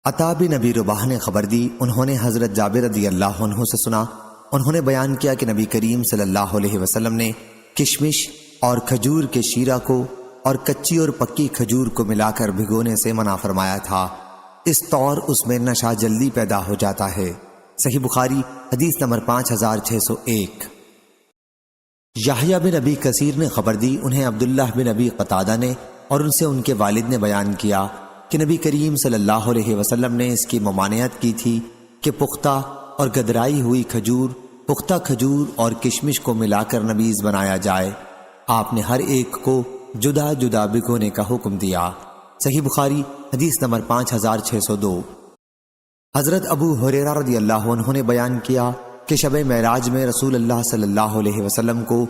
عطا بن ابی رباح نے خبر دی، انہوں نے حضرت جابر رضی اللہ عنہ سے سنا، انہوں نے بیان کیا کہ نبی کریم صلی اللہ علیہ وسلم نے کشمش اور کھجور کے شیرہ کو اور کچی اور پکی کھجور کو ملا کر بھگونے سے منع فرمایا تھا، اس طور اس میں نشہ جلدی پیدا ہو جاتا ہے۔ صحیح بخاری حدیث نمبر 5601۔ یحییٰ بن ابی کثیر نے خبر دی، انہیں عبداللہ بن ابی قتادہ نے اور ان سے ان کے والد نے بیان کیا کہ نبی کریم صلی اللہ علیہ وسلم نے اس کی ممانعت کی تھی کہ پختہ اور گدرائی ہوئی کھجور، پختہ کھجور اور کشمش کو ملا کر نبیذ بنایا جائے۔ آپ نے ہر ایک کو جدا جدا بھگونے کا حکم دیا۔ صحیح بخاری حدیث نمبر 5602۔ حضرت ابو ہریرہ رضی اللہ عنہ نے بیان کیا کہ شب معراج میں رسول اللہ صلی اللہ علیہ وسلم کو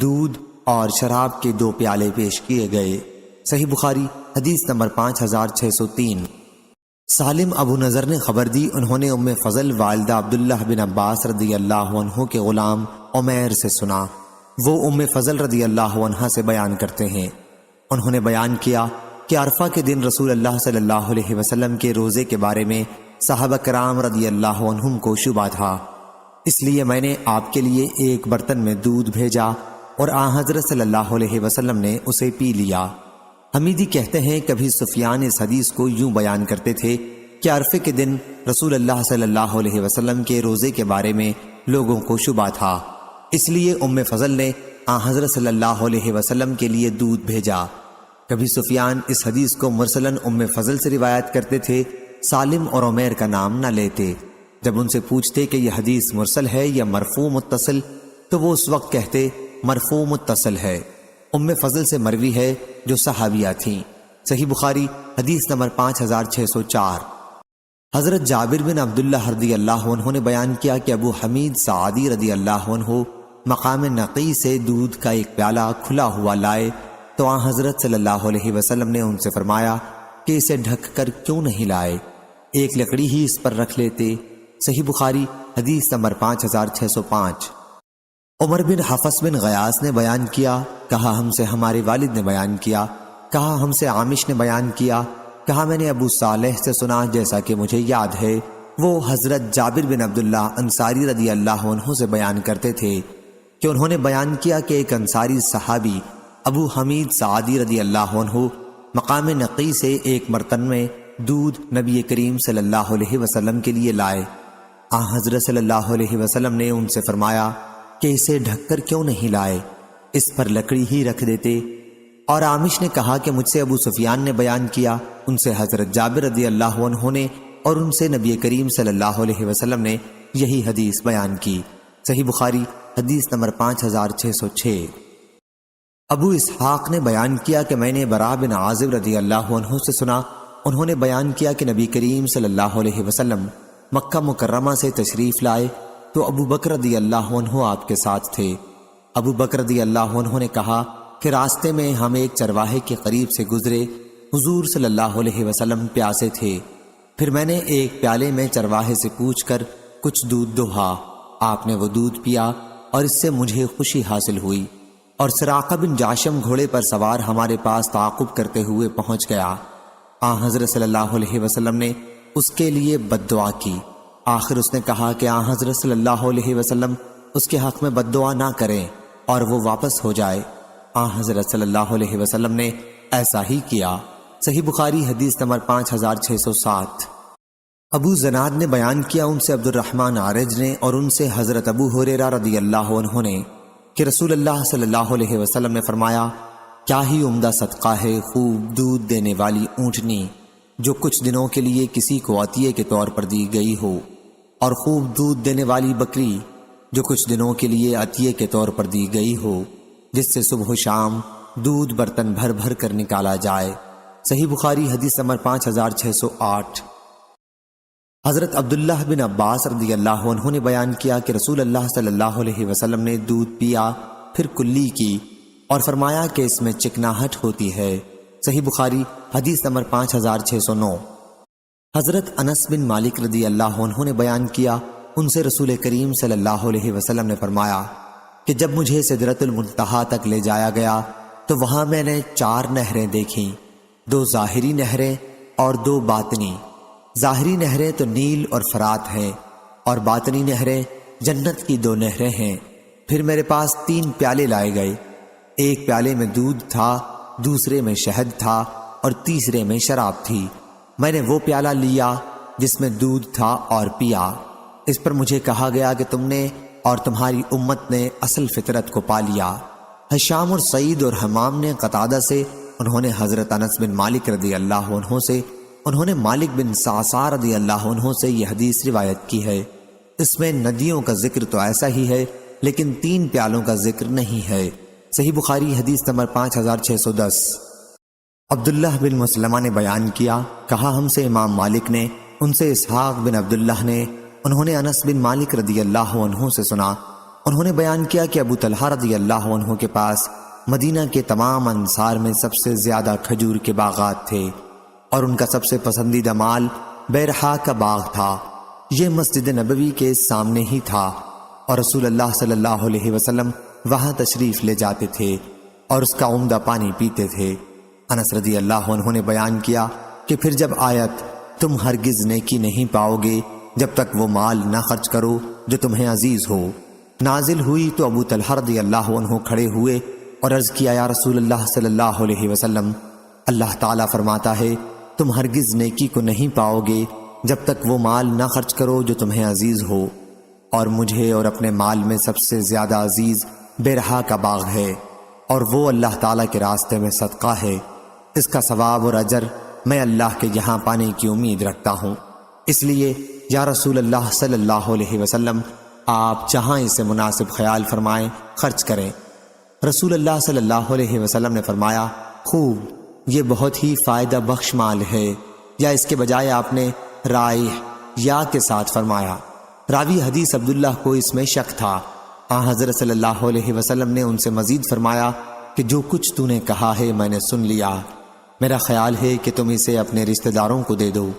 دودھ اور شراب کے 2 پیالے پیش کیے گئے۔ صحیح بخاری حدیث نمبر 5603۔ سالم ابو نضر نے خبر دی، انہوں نے ام فضل والدہ عبداللہ بن عباس رضی اللہ عنہ کے غلام عمیر سے سنا، وہ ام فضل رضی اللہ عنہ سے بیان کرتے ہیں، انہوں نے بیان کیا کہ عرفہ کے دن رسول اللہ صلی اللہ علیہ وسلم کے روزے کے بارے میں صحابہ کرام رضی اللہ عنہم کو شبہ تھا، اس لیے میں نے آپ کے لیے ایک برتن میں دودھ بھیجا اور آن حضرت صلی اللہ علیہ وسلم نے اسے پی لیا۔ حمیدی کہتے ہیں کبھی سفیان اس حدیث کو یوں بیان کرتے تھے کہ عرفے کے دن رسول اللہ صلی اللہ علیہ وسلم کے روزے کے بارے میں لوگوں کو شبہ تھا، اس لیے ام فضل نے آن حضرت صلی اللہ علیہ وسلم کے لیے دودھ بھیجا۔ کبھی سفیان اس حدیث کو مرسلاً ام فضل سے روایت کرتے تھے، سالم اور عمیر کا نام نہ لیتے۔ جب ان سے پوچھتے کہ یہ حدیث مرسل ہے یا مرفوع متصل، تو وہ اس وقت کہتے مرفوع متصل ہے، ام فضل سے مروی ہے جو صحابیہ تھیں۔ صحیح بخاری حدیث نمبر 5604۔ حضرت جابر بن عبداللہ رضی اللہ عنہ نے بیان کیا کہ ابو حمید سعدی رضی اللہ عنہ مقام نقی سے دودھ کا ایک پیالہ کھلا ہوا لائے تو آن حضرت صلی اللہ علیہ وسلم نے ان سے فرمایا کہ اسے ڈھک کر کیوں نہیں لائے، ایک لکڑی ہی اس پر رکھ لیتے۔ صحیح بخاری حدیث نمبر 5605۔ عمر بن حفص بن غیاث نے بیان کیا، کہا ہم سے ہمارے والد نے بیان کیا، کہا ہم سے عامش نے بیان کیا، کہا میں نے ابو صالح سے سنا جیسا کہ مجھے یاد ہے، وہ حضرت جابر بن عبداللہ انصاری رضی اللہ عنہ سے بیان کرتے تھے کہ انہوں نے بیان کیا کہ ایک انصاری صحابی ابو حمید سعدی رضی اللہ عنہ مقام نقی سے ایک برتن میں دودھ نبی کریم صلی اللہ علیہ وسلم کے لیے لائے۔ آن حضرت صلی اللہ علیہ وسلم نے ان سے فرمایا کہ اسے ڈھک کر کیوں نہیں لائے، اس پر لکڑی ہی رکھ دیتے۔ اور عامش نے کہا کہ مجھ سے ابو سفیان نے بیان کیا، ان سے حضرت جابر رضی اللہ عنہ نے اور ان سے نبی کریم صلی اللہ علیہ وسلم نے یہی حدیث بیان کی۔ صحیح بخاری حدیث نمبر 5606۔ ابو اسحاق نے بیان کیا کہ میں نے براء بن عازب رضی اللہ عنہ سے سنا، انہوں نے بیان کیا کہ نبی کریم صلی اللہ علیہ وسلم مکہ مکرمہ سے تشریف لائے تو ابو بکر رضی اللہ عنہ آپ کے ساتھ تھے۔ ابو بکر رضی اللہ عنہ نے کہا کہ راستے میں ہم ایک چرواہے کے قریب سے گزرے، حضور صلی اللہ علیہ وسلم پیاسے تھے، پھر میں نے ایک پیالے میں چرواہے سے پوچھ کر کچھ دودھ دوہا، آپ نے وہ دودھ پیا اور اس سے مجھے خوشی حاصل ہوئی، اور سراقہ بن جاشم گھوڑے پر سوار ہمارے پاس تعاقب کرتے ہوئے پہنچ گیا۔ آن حضرت صلی اللہ علیہ وسلم نے اس کے لیے بد دعا کی، آخر اس نے کہا کہ آن حضرت صلی اللہ علیہ وسلم اس کے حق میں بد دعا نہ کریں اور وہ واپس ہو جائے۔ آن حضرت صلی اللہ علیہ وسلم نے ایسا ہی کیا۔ صحیح بخاری حدیث نمبر 5607۔ ابو زناد نے بیان کیا، ان سے عبد الرحمن عارج نے اور ان سے حضرت ابو ہریرہ رضی اللہ عنہ نے کہ رسول اللہ صلی اللہ علیہ وسلم نے فرمایا، کیا ہی عمدہ صدقہ ہے خوب دودھ دینے والی اونٹنی جو کچھ دنوں کے لیے کسی کو عطیے کے طور پر دی گئی ہو، اور خوب دودھ دینے والی بکری جو کچھ دنوں کے لیے عطیے کے طور پر دی گئی ہو، جس سے صبح و شام دودھ برتن بھر بھر کر نکالا جائے۔ صحیح بخاری حدیث نمبر 5608۔ حضرت عبداللہ بن عباس رضی اللہ عنہ نے بیان کیا کہ رسول اللہ صلی اللہ علیہ وسلم نے دودھ پیا، پھر کلی کی اور فرمایا کہ اس میں چکناہٹ ہوتی ہے۔ صحیح بخاری حدیث نمبر 5609۔ حضرت انس بن مالک رضی اللہ عنہ نے بیان کیا، ان سے رسول کریم صلی اللہ علیہ وسلم نے فرمایا کہ جب مجھے سدرۃ المنتہا تک لے جایا گیا تو وہاں میں نے 4 نہریں دیکھیں، 2 ظاہری نہریں اور 2 باطنی۔ ظاہری نہریں تو نیل اور فرات ہیں، اور باطنی نہریں جنت کی 2 نہریں ہیں۔ پھر میرے پاس 3 پیالے لائے گئے، ایک پیالے میں دودھ تھا، دوسرے میں شہد تھا، اور تیسرے میں شراب تھی۔ میں نے وہ پیالہ لیا جس میں دودھ تھا اور پیا۔ اس پر مجھے کہا گیا کہ تم نے اور تمہاری امت نے اصل فطرت کو پا لیا۔ ہشام اور سعید اور حمام نے قتادہ سے، انہوں نے حضرت انس بن مالک رضی اللہ عنہ سے، انہوں نے مالک بن صعصع رضی اللہ عنہ سے یہ حدیث روایت کی ہے۔ اس میں ندیوں کا ذکر تو ایسا ہی ہے، لیکن 3 پیالوں کا ذکر نہیں ہے۔ صحیح بخاری حدیث نمبر 5610۔ عبداللہ بن مسلمہ نے بیان کیا، کہا ہم سے امام مالک نے، ان سے اسحاق بن عبداللہ نے، انہوں نے انس بن مالک رضی اللہ عنہ سے سنا، انہوں نے بیان کیا کہ ابو طلحہ رضی اللہ عنہ کے پاس مدینہ کے تمام انصار میں سب سے زیادہ کھجور کے باغات تھے، اور ان کا سب سے پسندیدہ مال بیرحا کا باغ تھا۔ یہ مسجد نبوی کے سامنے ہی تھا، اور رسول اللہ صلی اللہ علیہ وسلم وہاں تشریف لے جاتے تھے اور اس کا عمدہ پانی پیتے تھے۔ انس رضی اللہ عنہ نے بیان کیا کہ پھر جب آیت تم ہرگز نیکی نہیں پاؤ گے جب تک وہ مال نہ خرچ کرو جو تمہیں عزیز ہو، نازل ہوئی تو ابو طلحہ رضی اللہ عنہ کھڑے ہوئے اور عرض کیا، یا رسول اللہ صلی اللہ علیہ وسلم، اللہ تعالیٰ فرماتا ہے تم ہرگز نیکی کو نہیں پاؤ گے جب تک وہ مال نہ خرچ کرو جو تمہیں عزیز ہو، اور مجھے اور اپنے مال میں سب سے زیادہ عزیز بیرحا کا باغ ہے، اور وہ اللہ تعالیٰ کے راستے میں صدقہ ہے، اس کا ثواب اور اجر میں اللہ کے یہاں پانے کی امید رکھتا ہوں، اس لیے یا رسول اللہ صلی اللہ علیہ وسلم آپ جہاں اسے مناسب خیال فرمائیں خرچ کریں۔ رسول اللہ صلی اللہ علیہ وسلم نے فرمایا، خوب، یہ بہت ہی فائدہ بخش مال ہے، یا اس کے بجائے آپ نے رائح یا کے ساتھ فرمایا۔ راوی حدیث عبداللہ کو اس میں شک تھا۔ حضرت صلی اللہ علیہ وسلم نے ان سے مزید فرمایا کہ جو کچھ تو نے کہا ہے میں نے سن لیا، میرا خیال ہے کہ تم اسے اپنے رشتہ داروں کو دے دو۔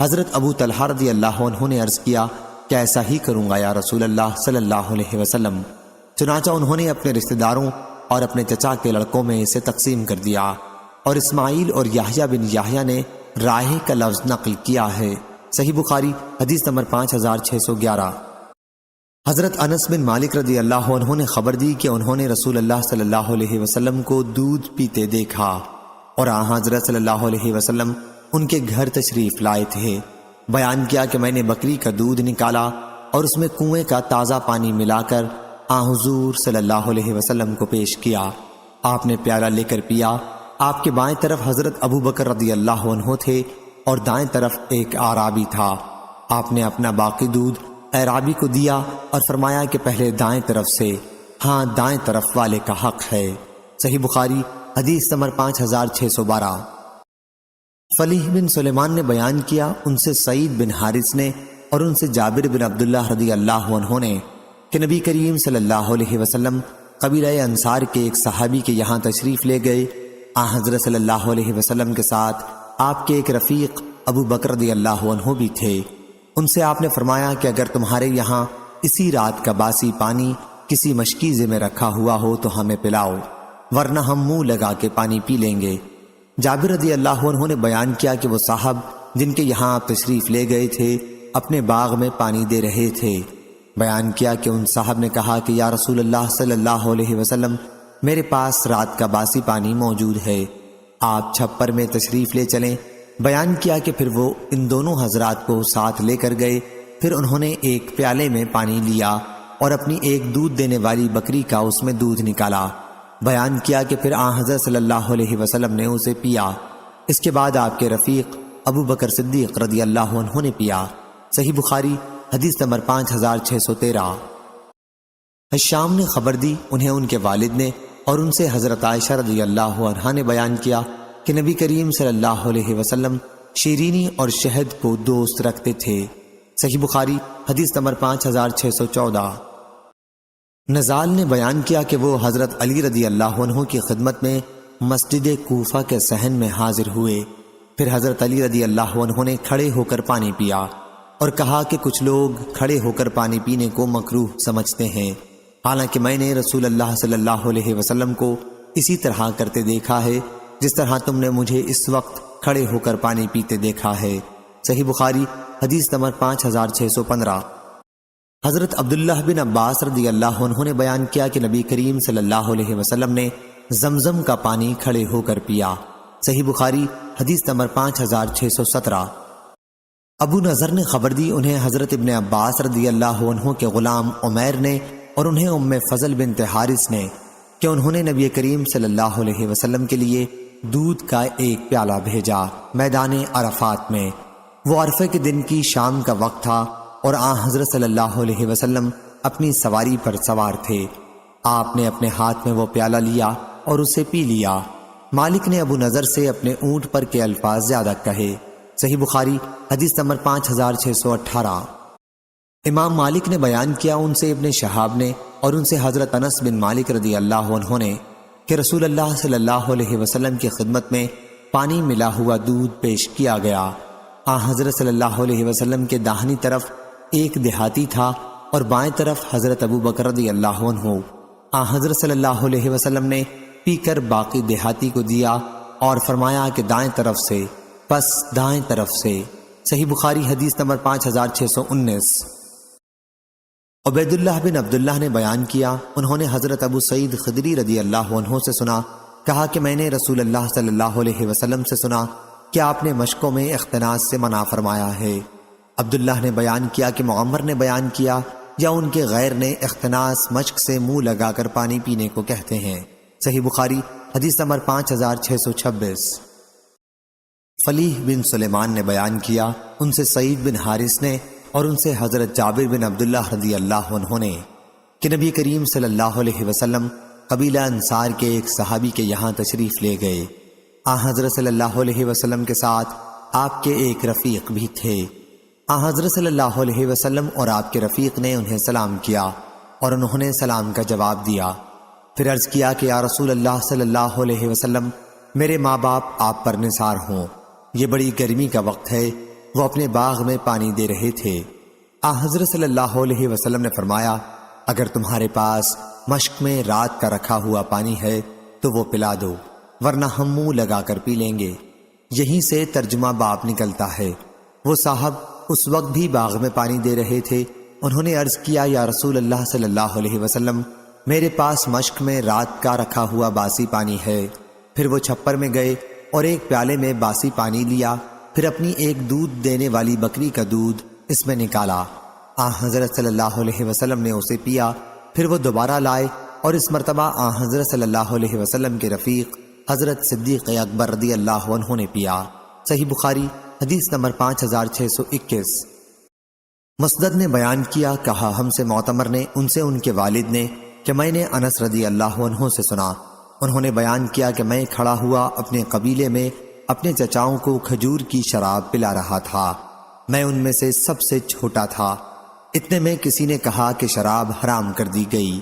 حضرت ابو طلحہ رضی اللہ عنہ نے عرض کیا کہ ایسا ہی کروں گا یا رسول اللہ صلی اللہ علیہ وسلم۔ چنانچہ انہوں نے اپنے رشتہ داروں اور اپنے چچا کے لڑکوں میں اسے تقسیم کر دیا، اور اسماعیل اور یحییٰ بن یحییٰ نے رائح کا لفظ نقل کیا ہے۔ صحیح بخاری حدیث نمبر 5611۔ حضرت انس بن مالک رضی اللہ عنہ نے خبر دی کہ انہوں نے رسول اللہ صلی اللہ علیہ وسلم کو دودھ پیتے دیکھا، اور حضرت صلی اللہ علیہ وسلم ان کے گھر تشریف لائے تھے۔ بیان کیا کہ میں نے بکری کا دودھ نکالا اور اس میں کنویں کا تازہ پانی ملا کر حضور صلی اللہ علیہ وسلم کو پیش کیا۔ آپ نے پیالہ لے کر پیا۔ آپ کے بائیں طرف حضرت ابو بکر رضی اللہ عنہ تھے اور دائیں طرف ایک اعرابی تھا۔ آپ نے اپنا باقی دودھ اعرابی کو دیا اور فرمایا کہ پہلے دائیں طرف سے، ہاں دائیں طرف والے کا حق ہے۔ صحیح بخاری حدیث نمبر 5612۔ فلیح بن سلیمان نے بیان کیا، ان سے سعید بن حارث نے اور ان سے جابر بن عبداللہ رضی اللہ عنہ نے کہ نبی کریم صلی اللہ علیہ وسلم قبیلہ انصار کے ایک صحابی کے یہاں تشریف لے گئے۔ حضرت صلی اللہ علیہ وسلم کے ساتھ آپ کے ایک رفیق ابو بکر رضی اللہ عنہ بھی تھے۔ ان سے آپ نے فرمایا کہ اگر تمہارے یہاں اسی رات کا باسی پانی کسی مشکیزے میں رکھا ہوا ہو تو ہمیں پلاؤ، ورنہ ہم منہ لگا کے پانی پی لیں گے۔ جابر رضی اللہ عنہ نے بیان کیا کہ وہ صاحب جن کے یہاں آپ تشریف لے گئے تھے اپنے باغ میں پانی دے رہے تھے۔ بیان کیا کہ ان صاحب نے کہا کہ یا رسول اللہ صلی اللہ علیہ وسلم، میرے پاس رات کا باسی پانی موجود ہے، آپ چھپر میں تشریف لے چلیں۔ بیان کیا کہ پھر وہ ان دونوں حضرات کو ساتھ لے کر گئے۔ پھر انہوں نے ایک پیالے میں پانی لیا اور اپنی ایک دودھ دینے والی بکری کا اس میں دودھ نکالا۔ بیان کیا کہ پھر حضرت صلی اللہ علیہ وسلم نے اسے پیا۔ اس کے بعد آپ کے رفیق ابو بکر صدیق رضی اللہ عنہ نے پیا۔ صحیح بخاری حدیث نمبر 5613۔ حشام نے خبر دی، انہیں ان کے والد نے اور ان سے حضرت عائشہ رضی اللہ عنہا نے بیان کیا کہ نبی کریم صلی اللہ علیہ وسلم شیرینی اور شہد کو دوست رکھتے تھے۔ صحیح بخاری حدیث نمبر 5614۔ نزال نے بیان کیا کہ وہ حضرت علی رضی اللہ عنہ کی خدمت میں مسجد کوفہ کے صحن میں حاضر ہوئے۔ پھر حضرت علی رضی اللہ عنہ نے کھڑے ہو کر پانی پیا اور کہا کہ کچھ لوگ کھڑے ہو کر پانی پینے کو مکروہ سمجھتے ہیں، حالانکہ میں نے رسول اللہ صلی اللہ علیہ وسلم کو اسی طرح کرتے دیکھا ہے جس طرح تم نے مجھے اس وقت کھڑے ہو کر پانی پیتے دیکھا ہے۔ صحیح بخاری حدیث نمبر 5615۔ حضرت عبداللہ بن عباس رضی اللہ عنہ نے بیان کیا کہ نبی کریم صلی اللہ علیہ وسلم نے زمزم کا پانی کھڑے ہو کر پیا۔ صحیح بخاری حدیث نمبر 5617۔ ابو نضر نے خبر دی انہیں حضرت ابن عباس رضی اللہ عنہ کے غلام عمیر نے اور انہیں ام فضل بنت حارث نے کہ انہوں نے نبی کریم صلی اللہ علیہ وسلم کے لیے دودھ کا ایک پیالہ بھیجا میدان عرفات میں۔ وہ عرفے کے دن کی شام کا وقت تھا اور حضرت صلی اللہ علیہ وسلم اپنی سواری پر سوار تھے۔ آپ نے اپنے ہاتھ میں وہ پیالہ لیا اور اسے پی لیا۔ مالک نے ابو نضر سے اپنے اونٹ پر کے الفاظ زیادہ کہے۔ صحیح بخاری حدیث نمبر 5618۔ امام مالک نے بیان کیا ان سے ابن شہاب نے اور ان سے حضرت انس بن مالک رضی اللہ عنہ نے کہ رسول اللہ صلی اللہ علیہ وسلم کی خدمت میں پانی ملا ہوا دودھ پیش کیا گیا۔ حضرت صلی اللہ علیہ وسلم کے داہنی طرف ایک دیہاتی تھا اور بائیں طرف حضرت ابو بکر رضی اللہ عنہ۔ حضرت صلی اللہ علیہ وسلم نے پی کر باقی دیہاتی کو دیا اور فرمایا کہ دائیں طرف سے، پس دائیں طرف سے۔ صحیح بخاری حدیث نمبر 5619۔ عبید اللہ بن عبداللہ نے بیان کیا انہوں نے حضرت ابو سعید خدری رضی اللہ عنہ سے سنا، کہا کہ میں نے رسول اللہ صلی اللہ علیہ وسلم سے سنا کہ آپ نے مشکوں میں اختناس سے منع فرمایا ہے۔ عبداللہ نے بیان کیا کہ معمر نے بیان کیا یا ان کے غیر نے اختناس مشک سے منہ لگا کر پانی پینے کو کہتے ہیں۔ صحیح بخاری حدیث نمبر 5626۔ فلیح بن سلیمان نے بیان کیا ان سے سعید بن حارث نے اور ان سے حضرت جابر بن عبداللہ رضی اللہ عنہ نے کہ نبی کریم صلی اللہ علیہ وسلم قبیلہ انصار کے ایک صحابی کے یہاں تشریف لے گئے۔ حضرت صلی اللہ علیہ وسلم کے ساتھ آپ کے ایک رفیق بھی تھے۔ حضرت صلی اللہ علیہ وسلم اور آپ کے رفیق نے انہیں سلام کیا اور انہوں نے سلام کا جواب دیا۔ پھر عرض کیا کہ یا رسول اللہ صلی اللہ علیہ وسلم، میرے ماں باپ آپ پر نثار ہوں، یہ بڑی گرمی کا وقت ہے۔ وہ اپنے باغ میں پانی دے رہے تھے۔ حضرت صلی اللہ علیہ وسلم نے فرمایا اگر تمہارے پاس مشک میں رات کا رکھا ہوا پانی ہے تو وہ پلا دو، ورنہ ہم منہ لگا کر پی لیں گے۔ یہیں سے ترجمہ باب نکلتا ہے۔ وہ صاحب اس وقت بھی باغ میں پانی دے رہے تھے۔ انہوں نے عرض کیا یا رسول اللہ صلی اللہ علیہ وسلم، میرے پاس مشک میں رات کا رکھا ہوا باسی پانی ہے۔ پھر وہ چھپر میں گئے اور ایک پیالے میں باسی پانی لیا، پھر اپنی ایک دودھ دینے والی بکری کا دودھ اس میں نکالا۔ حضرت صلی اللہ علیہ وسلم نے اسے پیا۔ پھر وہ دوبارہ لائے اور اس مرتبہ حضرت صلی اللہ علیہ وسلم کے رفیق حضرت صدیق اکبر رضی اللہ عنہ نے پیا۔ صحیح بخاری حدیث نمبر 5621۔ مسدد نے بیان کیا، کہا ہم سے معتمر نے ان سے ان کے والد نے کہ میں نے انس رضی اللہ عنہ سے سنا، انہوں نے بیان کیا کہ میں کھڑا ہوا اپنے قبیلے میں اپنے چچاؤں کو کھجور کی شراب پلا رہا تھا، میں ان میں سے سب سے چھوٹا تھا۔ اتنے میں کسی نے کہا کہ شراب حرام کر دی گئی۔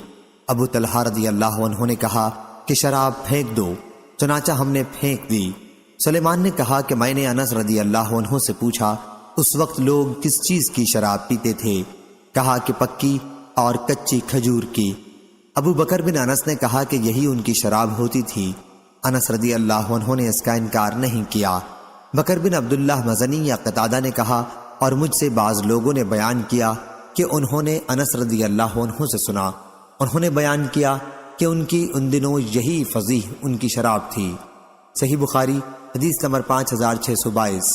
ابو طلحہ رضی اللہ عنہ نے کہا کہ شراب پھینک دو، چنانچہ ہم نے پھینک دی۔ سلیمان نے کہا کہ میں نے انس رضی اللہ عنہ سے پوچھا اس وقت لوگ کس چیز کی شراب پیتے تھے؟ کہا کہ پکی اور کچی کھجور کی۔ ابو بکر بن انس نے کہا کہ یہی ان کی شراب ہوتی تھی۔ انس رضی اللہ عنہ نے اس کا انکار نہیں کیا۔ بکر بن عبداللہ مزنی یا قتادہ نے کہا اور مجھ سے بعض لوگوں نے بیان کیا کہ انہوں نے انس رضی اللہ عنہ سے سنا، انہوں نے بیان کیا کہ ان کی ان دنوں یہی فضیح ان کی شراب تھی۔ صحیح بخاری حدیث نمبر 5622۔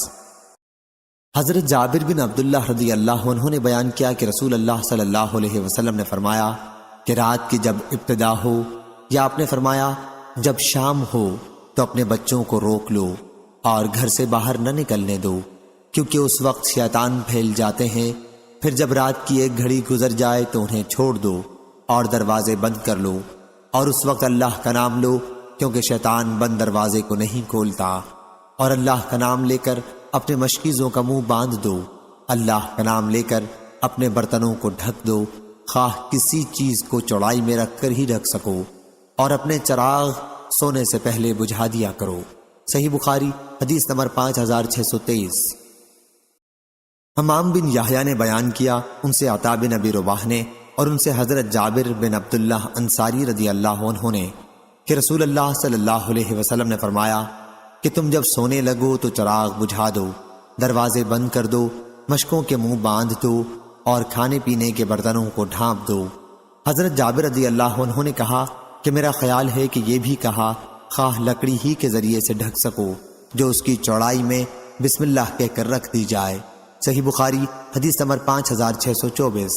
حضرت جابر بن عبداللہ رضی اللہ عنہ نے بیان کیا کہ رسول اللہ صلی اللہ علیہ وسلم نے فرمایا کہ رات کی جب ابتدا ہو، یا آپ نے فرمایا جب شام ہو تو اپنے بچوں کو روک لو اور گھر سے باہر نہ نکلنے دو، کیونکہ اس وقت شیطان پھیل جاتے ہیں۔ پھر جب رات کی ایک گھڑی گزر جائے تو انہیں چھوڑ دو اور دروازے بند کر لو، اور اس وقت اللہ کا نام لو، کیونکہ شیطان بند دروازے کو نہیں کھولتا، اور اللہ کا نام لے کر اپنے مشکیزوں کا منہ باندھ دو، اللہ کا نام لے کر اپنے برتنوں کو ڈھک دو، خواہ کسی چیز کو چوڑائی میں رکھ کر ہی رکھ سکو، اور اپنے چراغ سونے سے پہلے بجھا دیا کرو۔ صحیح بخاری حدیث نمبر 5623۔ حمام بن یحییٰ نے بیان کیا ان سے عطا بن ابی رباح نے اور ان سے حضرت جابر بن عبداللہ انصاری رضی اللہ عنہ نے کہ رسول اللہ صلی اللہ علیہ وسلم نے فرمایا کہ تم جب سونے لگو تو چراغ بجھا دو، دروازے بند کر دو، مشکوں کے منہ باندھ دو اور کھانے پینے کے برتنوں کو ڈھانپ دو۔ حضرت جابر رضی اللہ عنہ نے کہا کہ میرا خیال ہے کہ یہ بھی کہا خواہ لکڑی ہی کے ذریعے سے ڈھک سکو جو اس کی چوڑائی میں بسم اللہ کہہ کر رکھ دی جائے۔ صحیح بخاری حدیث نمبر 5624۔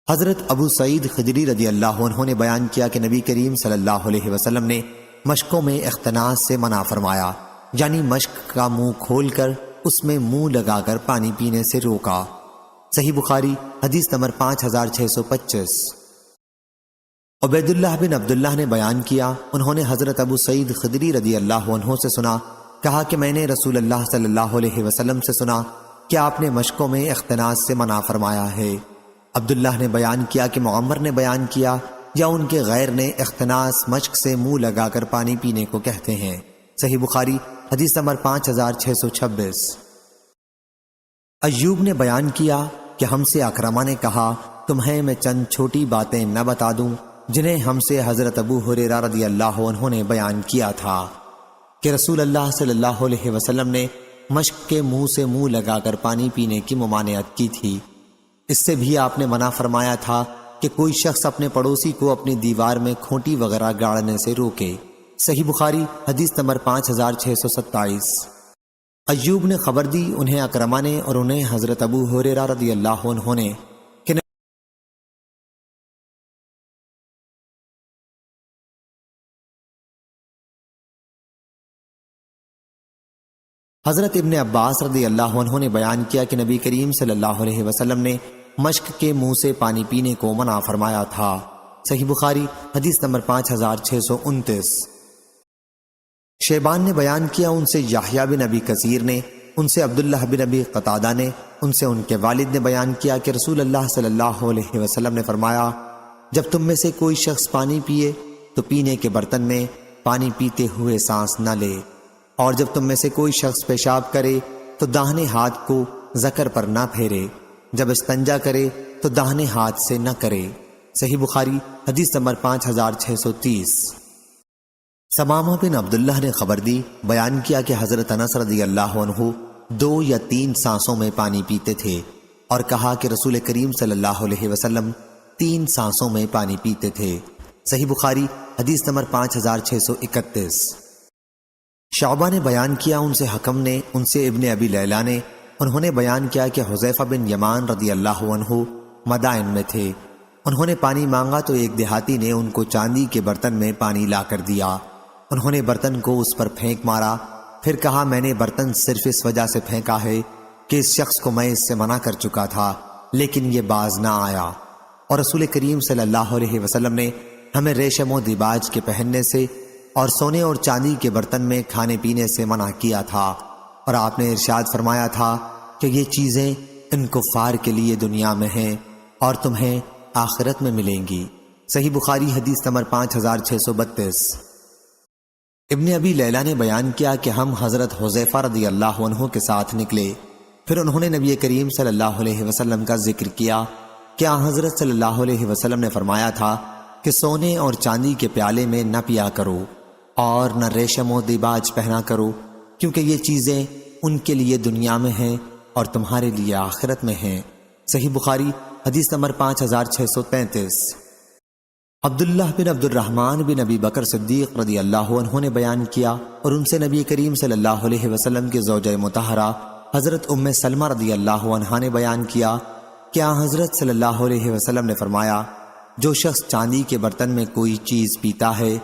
حضرت ابو سعید خدری رضی اللہ عنہ نے بیان کیا کہ نبی کریم صلی اللہ علیہ وسلم نے مشکوں میں اختناس سے منع فرمایا، یعنی مشک کا منہ کھول کر اس میں منہ لگا کر پانی پینے سے روکا۔ صحیح بخاری حدیث نمبر 5625۔ عبید اللہ بن عبداللہ نے بیان کیا، انہوں نے حضرت ابو سعید خدری رضی اللہ عنہ سے سنا، کہا کہ میں نے رسول اللہ صلی اللہ علیہ وسلم سے سنا کہ آپ نے مشکوں میں اختناس سے منع فرمایا ہے۔ عبداللہ نے بیان کیا کہ معمر نے بیان کیا یا ان کے غیر نے اختناس مشک سے منہ لگا کر پانی پینے کو کہتے ہیں۔ صحیح بخاری حدیث نمبر 5626۔ ایوب نے بیان کیا کہ ہم سے اکرمہ نے کہا تمہیں میں چند چھوٹی باتیں نہ بتا دوں جنہیں ہم سے حضرت ابو ہریرہ رضی اللہ عنہ نے بیان کیا تھا کہ رسول اللہ صلی اللہ علیہ وسلم نے مشک کے منہ سے منہ لگا کر پانی پینے کی ممانعت کی تھی۔ اس سے بھی آپ نے منع فرمایا تھا کہ کوئی شخص اپنے پڑوسی کو اپنی دیوار میں کھوٹی وغیرہ گاڑنے سے روکے۔ صحیح بخاری حدیث نمبر 5627۔ ایوب نے خبر دی انہیں اکرمہ نے اور انہیں حضرت ابو ہریرہ رضی اللہ عنہ نے کہ حضرت ابن عباس رضی اللہ عنہ نے بیان کیا کہ نبی کریم صلی اللہ علیہ وسلم نے مشک کے منہ سے پانی پینے کو منع فرمایا تھا۔ صحیح بخاری حدیث نمبر 5629۔ شیبان نے بیان کیا ان سے یحییٰ بن ابی کثیر نے، ان سے عبداللہ بن ابی قتادہ نے، ان سے ان کے والد نے بیان کیا کہ رسول اللہ صلی اللہ علیہ وسلم نے فرمایا جب تم میں سے کوئی شخص پانی پیے تو پینے کے برتن میں پانی پیتے ہوئے سانس نہ لے، اور جب تم میں سے کوئی شخص پیشاب کرے تو داہنے ہاتھ کو ذکر پر نہ پھیرے، جب استنجا کرے تو داہنے ہاتھ سے نہ کرے۔ صحیح بخاری حدیث نمبر 5630۔ سمامہ بن عبداللہ نے خبر دی، بیان کیا کہ حضرت انس رضی اللہ عنہ 2 یا 3 سانسوں میں پانی پیتے تھے، اور کہا کہ رسول کریم صلی اللہ علیہ وسلم 3 سانسوں میں پانی پیتے تھے۔ صحیح بخاری حدیث نمبر 5631۔ شعبہ نے بیان کیا ان سے حکم نے، ان سے ابن ابی لیلہ نے، انہوں نے بیان کیا کہ حذیفہ بن یمان رضی اللہ عنہ مدائن میں تھے، انہوں نے پانی مانگا تو ایک دیہاتی نے ان کو چاندی کے برتن میں پانی لا کر دیا، انہوں نے برتن کو اس پر پھینک مارا، پھر کہا میں نے برتن صرف اس وجہ سے پھینکا ہے کہ اس شخص کو میں اس سے منع کر چکا تھا لیکن یہ باز نہ آیا، اور رسول کریم صلی اللہ علیہ وسلم نے ہمیں ریشم و دیباج کے پہننے سے اور سونے اور چاندی کے برتن میں کھانے پینے سے منع کیا تھا، اور آپ نے ارشاد فرمایا تھا کہ یہ چیزیں ان کفار کے لیے دنیا میں ہیں اور تمہیں آخرت میں ملیں گی۔ صحیح بخاری حدیث نمبر 5632۔ ابن ابی لیلہ نے بیان کیا کہ ہم حضرت حذیفہ رضی اللہ عنہ کے ساتھ نکلے، پھر انہوں نے نبی کریم صلی اللہ علیہ وسلم کا ذکر کیا کہ حضرت صلی اللہ علیہ وسلم نے فرمایا تھا کہ سونے اور چاندی کے پیالے میں نہ پیا کرو اور نہ ریشم و دیباج پہنا کرو، کیونکہ یہ چیزیں ان کے لیے دنیا میں ہیں اور تمہارے لیے آخرت میں ہیں۔ صحیح بخاری حدیث نمبر 5633۔ عبداللہ بن عبد الرحمن بن ابی بکر صدیق رضی اللہ عنہ نے بیان کیا اور ان سے نبی کریم صلی اللہ علیہ وسلم کے زوجہ مطہرہ حضرت ام سلمہ رضی اللہ عنہا نے بیان کیا کہ حضرت صلی اللہ علیہ وسلم نے فرمایا جو شخص چاندی کے برتن میں کوئی چیز پیتا ہے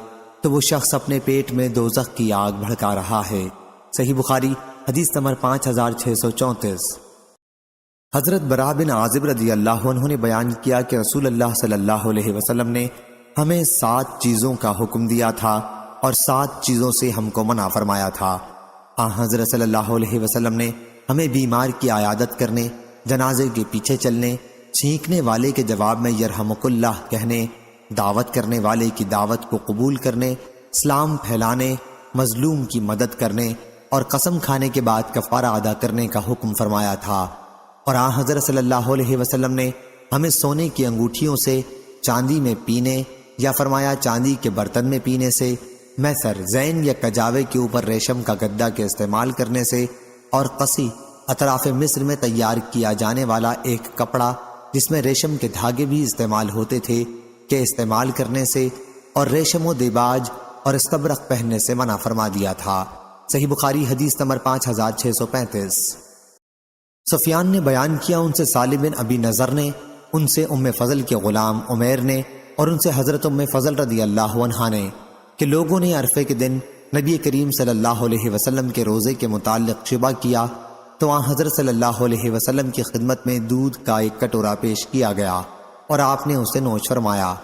تو وہ شخص اپنے پیٹ میں دوزخ کی آگ بھڑکا رہا ہے۔ صحیح بخاری حدیث نمبر 5634۔ حضرت براء بن عازب رضی اللہ عنہ نے بیان کیا کہ رسول اللہ صلی اللہ علیہ وسلم نے ہمیں 7 چیزوں کا حکم دیا تھا اور 7 چیزوں سے ہم کو منع فرمایا تھا۔ حضرت صلی اللہ علیہ وسلم نے ہمیں بیمار کی عیادت کرنے، جنازے کے پیچھے چلنے، چھینکنے والے کے جواب میں یرحمک اللہ کہنے، دعوت کرنے والے کی دعوت کو قبول کرنے، اسلام پھیلانے، مظلوم کی مدد کرنے اور قسم کھانے کے بعد کفارہ ادا کرنے کا حکم فرمایا تھا۔ اور حضرت صلی اللہ علیہ وسلم نے ہمیں سونے کی انگوٹھیوں سے چاندی میں پینے یا فرمایا چاندی کے برتن میں پینے سے، میسر، زین یا کجاوے کے اوپر ریشم کا گدا کے استعمال کرنے سے اور قصی اطراف مصر میں تیار کیا جانے والا ایک کپڑا جس میں ریشم کے دھاگے بھی استعمال ہوتے تھے کہ استعمال کرنے سے اور ریشم و دیباج اور استبرق پہننے سے منع فرما دیا تھا۔ صحیح بخاری حدیث نمبر 5635۔ سفیان نے بیان کیا ان سے سالم بن ابی نضر نے، ان سے ام فضل کے غلام عمیر نے، اور ان سے حضرت ام فضل رضی اللہ عنہا نے کہ لوگوں نے عرفے کے دن نبی کریم صلی اللہ علیہ وسلم کے روزے کے متعلق شبہ کیا تو وہاں حضرت صلی اللہ علیہ وسلم کی خدمت میں دودھ کا ایک کٹورا پیش کیا گیا اور آپ نے اسے نوش فرمایا۔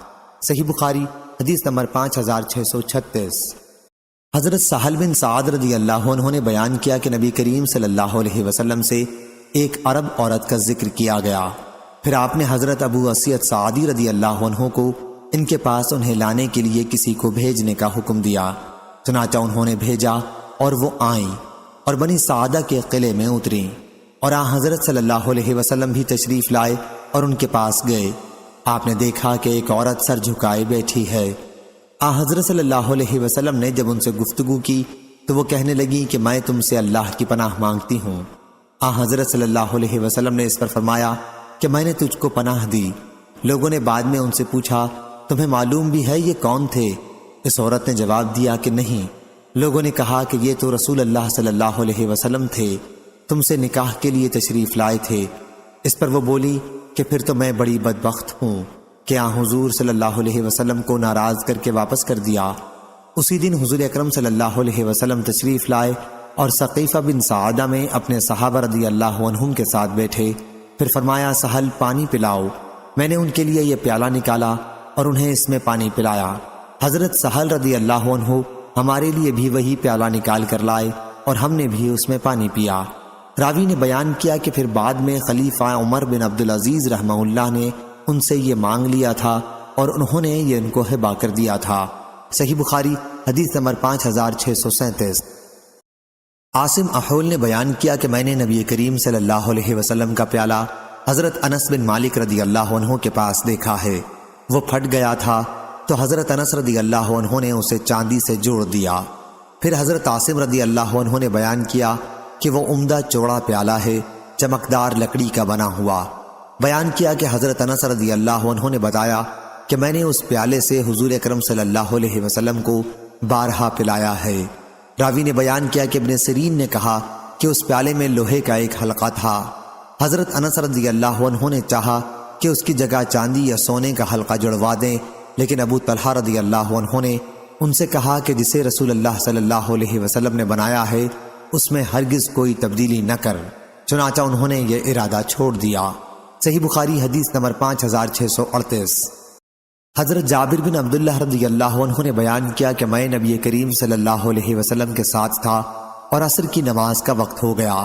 صحیح بخاری حدیث نمبر 5636۔ حضرت سہل بن سعد رضی اللہ عنہ نے بیان کیا کہ نبی کریم صلی اللہ علیہ وسلم سے ایک عرب عورت کا ذکر کیا گیا، پھر آپ نے حضرت ابو اسید سعدی رضی اللہ عنہ کو ان کے پاس انہیں لانے کے لیے کسی کو بھیجنے کا حکم دیا، چنانچہ انہوں نے بھیجا اور وہ آئیں اور بنی سعادہ کے قلعے میں اتریں، اور حضرت صلی اللہ علیہ وسلم بھی تشریف لائے اور ان کے پاس گئے۔ آپ نے دیکھا کہ ایک عورت سر جھکائے بیٹھی ہے۔ حضرت صلی اللہ علیہ وسلم نے جب ان سے گفتگو کی تو وہ کہنے لگی کہ میں تم سے اللہ کی پناہ مانگتی ہوں۔ حضرت صلی اللہ علیہ وسلم نے اس پر فرمایا کہ میں نے تجھ کو پناہ دی۔ لوگوں نے بعد میں ان سے پوچھا تمہیں معلوم بھی ہے یہ کون تھے؟ اس عورت نے جواب دیا کہ نہیں۔ لوگوں نے کہا کہ یہ تو رسول اللہ صلی اللہ علیہ وسلم تھے، تم سے نکاح کے لیے تشریف لائے تھے۔ اس پر وہ بولی کہ پھر تو میں بڑی بدبخت ہوں کہ حضور صلی اللہ علیہ وسلم کو ناراض کر کے واپس کر دیا۔ اسی دن حضور اکرم صلی اللہ علیہ وسلم تشریف لائے اور ثقیفہ بن سعادہ میں اپنے صحابہ رضی اللہ عنہم کے ساتھ بیٹھے، پھر فرمایا سہل پانی پلاؤ۔ میں نے ان کے لیے یہ پیالہ نکالا اور انہیں اس میں پانی پلایا۔ حضرت سہل رضی اللہ عنہ ہمارے لیے بھی وہی پیالہ نکال کر لائے اور ہم نے بھی اس میں پانی پیا۔ راوی نے بیان کیا کہ پھر بعد میں خلیفہ عمر بن عبدالعزیز رحمہ اللہ نے ان سے یہ مانگ لیا تھا اور انہوں نے یہ ان کو ہبہ کر دیا تھا۔ صحیح بخاری حدیث نمبر 5637۔ عاصم احول نے بیان کیا کہ میں نے نبی کریم صلی اللہ علیہ وسلم کا پیالہ حضرت انس بن مالک رضی اللہ عنہ کے پاس دیکھا ہے، وہ پھٹ گیا تھا تو حضرت انس رضی اللہ عنہ نے اسے چاندی سے جوڑ دیا۔ پھر حضرت عاصم رضی اللہ عنہ نے بیان کیا کہ وہ عمدہ چوڑا پیالہ ہے، چمکدار لکڑی کا بنا ہوا۔ بیان کیا کہ حضرت انس رضی اللہ عنہ نے بتایا کہ میں نے اس پیالے سے حضور اکرم صلی اللہ علیہ وسلم کو بارہا پلایا ہے۔ راوی نے بیان کیا کہ ابن سیرین نے کہا کہ اس پیالے میں لوہے کا ایک حلقہ تھا۔ حضرت انس رضی اللہ عنہ نے چاہا کہ اس کی جگہ چاندی یا سونے کا حلقہ جڑوا دیں، لیکن ابو طلحہ رضی اللہ عنہ نے ان سے کہا کہ جسے رسول اللہ صلی اللہ علیہ وسلم نے بنایا ہے اس میں ہرگز کوئی تبدیلی نہ کر، چنانچہ انہوں نے یہ ارادہ چھوڑ دیا۔ صحیح بخاری حدیث نمبر 5638۔ حضرت جابر بن عبداللہ رضی اللہ عنہ نے بیان کیا کہ میں نبی کریم صلی اللہ علیہ وسلم کے ساتھ تھا اور عصر کی نماز کا وقت ہو گیا،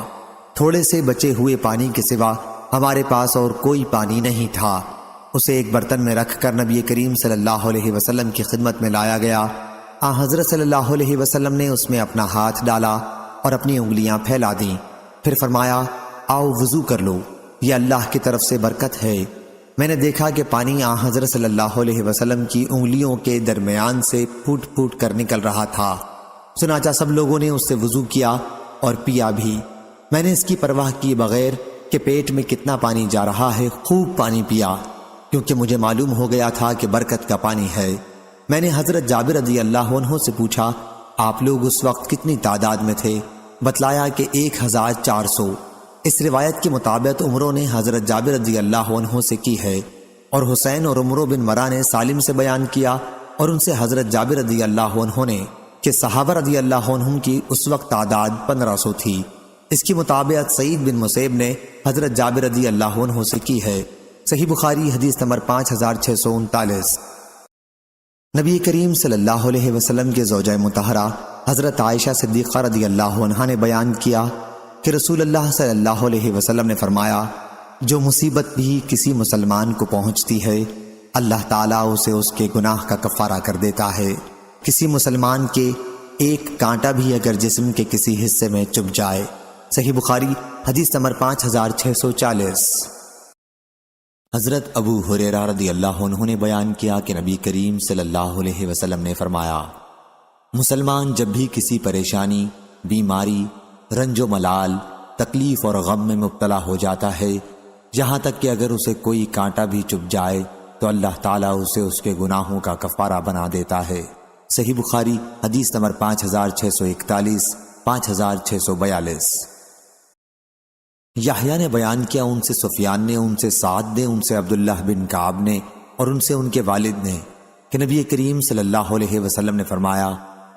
تھوڑے سے بچے ہوئے پانی کے سوا ہمارے پاس اور کوئی پانی نہیں تھا۔ اسے ایک برتن میں رکھ کر نبی کریم صلی اللہ علیہ وسلم کی خدمت میں لایا گیا۔ حضرت صلی اللہ علیہ وسلم نے اس میں اپنا ہاتھ ڈالا اور اپنی انگلیاں پھیلا دیں، پھر فرمایا آؤ وضو کر لو، یہ اللہ کی طرف سے برکت ہے۔ میں نے دیکھا کہ پانی حضرت صلی اللہ علیہ وسلم کی انگلیوں کے درمیان سے پھوٹ پھوٹ کر نکل رہا تھا، چنانچہ سب لوگوں نے اس سے وضو کیا اور پیا بھی۔ میں نے اس کی پرواہ کیے بغیر کہ پیٹ میں کتنا پانی جا رہا ہے خوب پانی پیا، کیونکہ مجھے معلوم ہو گیا تھا کہ برکت کا پانی ہے۔ میں نے حضرت جابر رضی اللہ عنہ سے پوچھا آپ لوگ اس وقت کتنی تعداد میں تھے؟ بتلایا کہ 1400۔ اس روایت کے مطابق عمروں نے حضرت جابر رضی اللہ عنہ سے کی ہے، اور حسین اور عمرو بن مرا نے سالم سے بیان کیا اور ان سے حضرت جابر رضی اللہ عنہ نے کہ صحابہ رضی اللہ عنہم کی اس وقت تعداد 1500 تھی۔ اس کی مطابق سعید بن مسیب نے حضرت جابر رضی اللہ عنہ سے کی ہے۔ صحیح بخاری حدیث نمبر 5639۔ نبی کریم صلی اللہ علیہ وسلم کے زوجہ مطہرہ حضرت عائشہ صدیقہ رضی اللہ عنہا نے بیان کیا کہ رسول اللہ صلی اللہ علیہ وسلم نے فرمایا جو مصیبت بھی کسی مسلمان کو پہنچتی ہے اللہ تعالیٰ اسے اس کے گناہ کا کفارہ کر دیتا ہے۔ کسی مسلمان کے ایک کانٹا بھی اگر جسم کے کسی حصے میں چبھ جائے۔ صحیح بخاری حدیث نمبر 5640۔ حضرت ابو ہریرہ رضی اللہ عنہ نے بیان کیا کہ نبی کریم صلی اللہ علیہ وسلم نے فرمایا مسلمان جب بھی کسی پریشانی، بیماری، رنج و ملال تکلیف اور غم میں مبتلا ہو جاتا ہے، یہاں تک کہ اگر اسے کوئی کانٹا بھی چبھ جائے تو اللہ تعالیٰ اسے اس کے گناہوں کا کفارہ بنا دیتا ہے۔ صحیح بخاری حدیث نمبر 5641، 5642۔ یحییٰ نے بیان کیا، ان سے سفیان نے، ان سے سعد نے، ان سے عبداللہ بن کعب نے اور ان سے ان کے والد نے کہ نبی کریم صلی اللہ علیہ وسلم نے فرمایا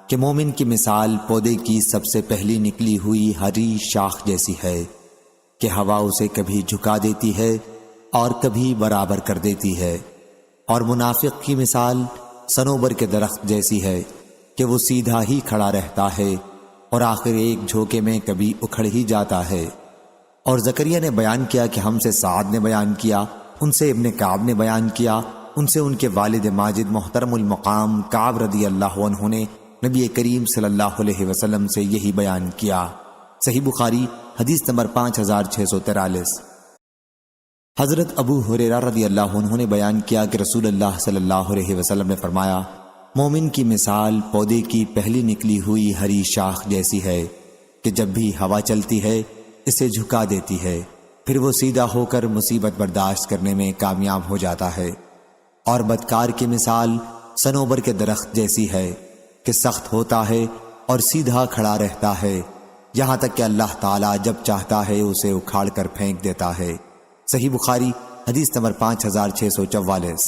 کہ مومن کی مثال پودے کی سب سے پہلی نکلی ہوئی ہری شاخ جیسی ہے کہ ہوا اسے کبھی جھکا دیتی ہے اور کبھی برابر کر دیتی ہے، اور منافق کی مثال صنوبر کے درخت جیسی ہے کہ وہ سیدھا ہی کھڑا رہتا ہے اور آخر ایک جھوکے میں کبھی اکھڑ ہی جاتا ہے۔ اور زکریا نے بیان کیا کہ ہم سے سعد نے بیان کیا، ان سے ابن کعب نے بیان کیا، ان سے ان کے والد ماجد محترم المقام کعب رضی اللہ عنہ نے نبی کریم صلی اللہ علیہ وسلم سے یہی بیان کیا۔ صحیح بخاری حدیث نمبر 5643۔ حضرت ابو ہریرہ رضی اللہ عنہ نے بیان کیا کہ رسول اللہ صلی اللہ علیہ وسلم نے فرمایا، مومن کی مثال پودے کی پہلی نکلی ہوئی ہری شاخ جیسی ہے کہ جب بھی ہوا چلتی ہے اسے جھکا دیتی ہے، پھر وہ سیدھا ہو کر مصیبت برداشت کرنے میں کامیاب ہو جاتا ہے۔ اور بدکار کی مثال صنوبر کے درخت جیسی ہے کہ سخت ہوتا ہے اور سیدھا کھڑا رہتا ہے، یہاں تک کہ اللہ تعالیٰ جب چاہتا ہے اسے اکھاڑ کر پھینک دیتا ہے۔ صحیح بخاری حدیث نمبر 5644۔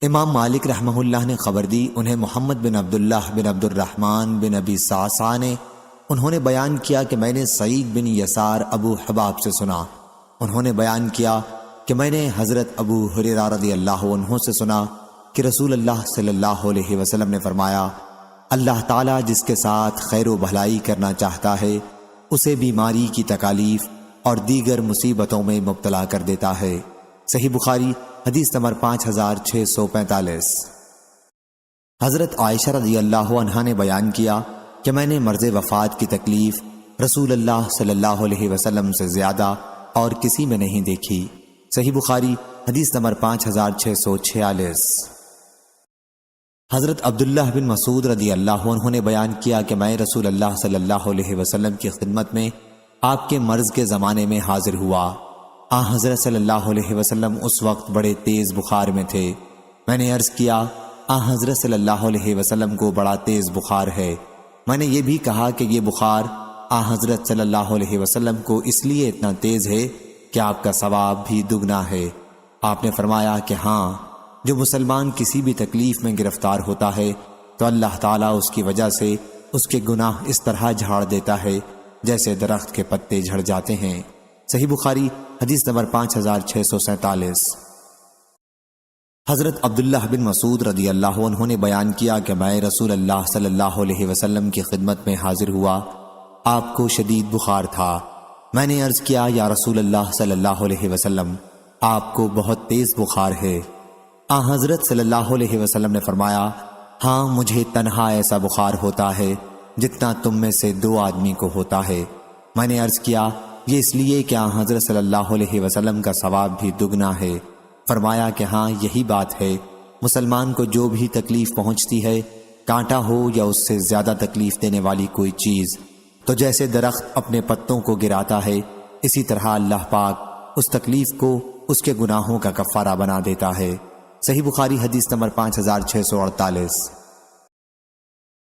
امام مالک رحمہ اللہ نے خبر دی، انہیں محمد بن عبداللہ بن عبد الرحمن بن ابی صعصع نے انہوں نے بیان کیا کہ میں نے سعید بن یسار ابو حباب سے سنا، انہوں نے بیان کیا کہ میں نے حضرت ابو ہریرہ رضی اللہ عنہ سے سنا کہ رسول اللہ صلی اللہ علیہ وسلم نے فرمایا، اللہ تعالیٰ جس کے ساتھ خیر و بھلائی کرنا چاہتا ہے اسے بیماری کی تکالیف اور دیگر مصیبتوں میں مبتلا کر دیتا ہے۔ صحیح بخاری حدیث نمبر 5645۔ حضرت عائشہ رضی اللہ عنہا نے بیان کیا کہ میں نے مرض وفات کی تکلیف رسول اللہ صلی اللہ علیہ وسلم سے زیادہ اور کسی میں نہیں دیکھی۔ صحیح بخاری حدیث نمبر 5646۔ حضرت عبداللہ بن مسعود رضی اللہ عنہ نے بیان کیا کہ میں رسول اللہ صلی اللہ علیہ وسلم کی خدمت میں آپ کے مرض کے زمانے میں حاضر ہوا۔ حضرت صلی اللہ علیہ وسلم اس وقت بڑے تیز بخار میں تھے۔ میں نے عرض کیا، حضرت صلی اللہ علیہ وسلم کو بڑا تیز بخار ہے۔ میں نے یہ بھی کہا کہ یہ بخار حضرت صلی اللہ علیہ وسلم کو اس لیے اتنا تیز ہے کہ آپ کا ثواب بھی دگنا ہے۔ آپ نے فرمایا کہ ہاں، جو مسلمان کسی بھی تکلیف میں گرفتار ہوتا ہے تو اللہ تعالیٰ اس کی وجہ سے اس کے گناہ اس طرح جھاڑ دیتا ہے جیسے درخت کے پتے جھڑ جاتے ہیں۔ صحیح بخاری حدیث نمبر 5647۔ حضرت عبداللہ بن مسعود رضی اللہ عنہ نے بیان کیا کہ میں رسول اللہ صلی اللہ علیہ وسلم کی خدمت میں حاضر ہوا، آپ کو شدید بخار تھا۔ میں نے عرض کیا، یا رسول اللہ صلی اللہ علیہ وسلم، آپ کو بہت تیز بخار ہے۔ حضرت صلی اللہ علیہ وسلم نے فرمایا، ہاں، مجھے تنہا ایسا بخار ہوتا ہے جتنا تم میں سے 2 آدمی کو ہوتا ہے۔ میں نے عرض کیا، یہ اس لیے کہ حضرت صلی اللہ علیہ وسلم کا ثواب بھی دگنا ہے۔ فرمایا کہ ہاں، یہی بات ہے، مسلمان کو جو بھی تکلیف پہنچتی ہے، کانٹا ہو یا اس سے زیادہ تکلیف دینے والی کوئی چیز، تو جیسے درخت اپنے پتوں کو گراتا ہے، اسی طرح اللہ پاک اس تکلیف کو اس کے گناہوں کا کفارہ بنا دیتا ہے۔ صحیح بخاری حدیث نمبر 5648۔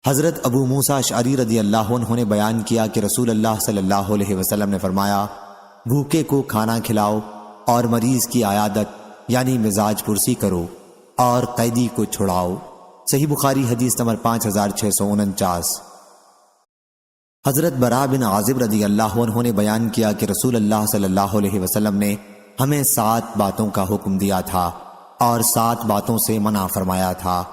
حضرت ابو موسیٰ اشعری رضی اللہ عنہ نے بیان کیا کہ رسول اللہ صلی اللہ علیہ وسلم نے فرمایا، بھوکے کو کھانا کھلاؤ اور مریض کی عیادت یعنی مزاج پرسی کرو اور قیدی کو چھڑاؤ۔ صحیح بخاری حدیث نمبر 5649۔ حضرت براء بن عازب رضی اللہ عنہ نے بیان کیا کہ رسول اللہ صلی اللہ علیہ وسلم نے ہمیں 7 باتوں کا حکم دیا تھا اور 7 باتوں سے منع فرمایا تھا۔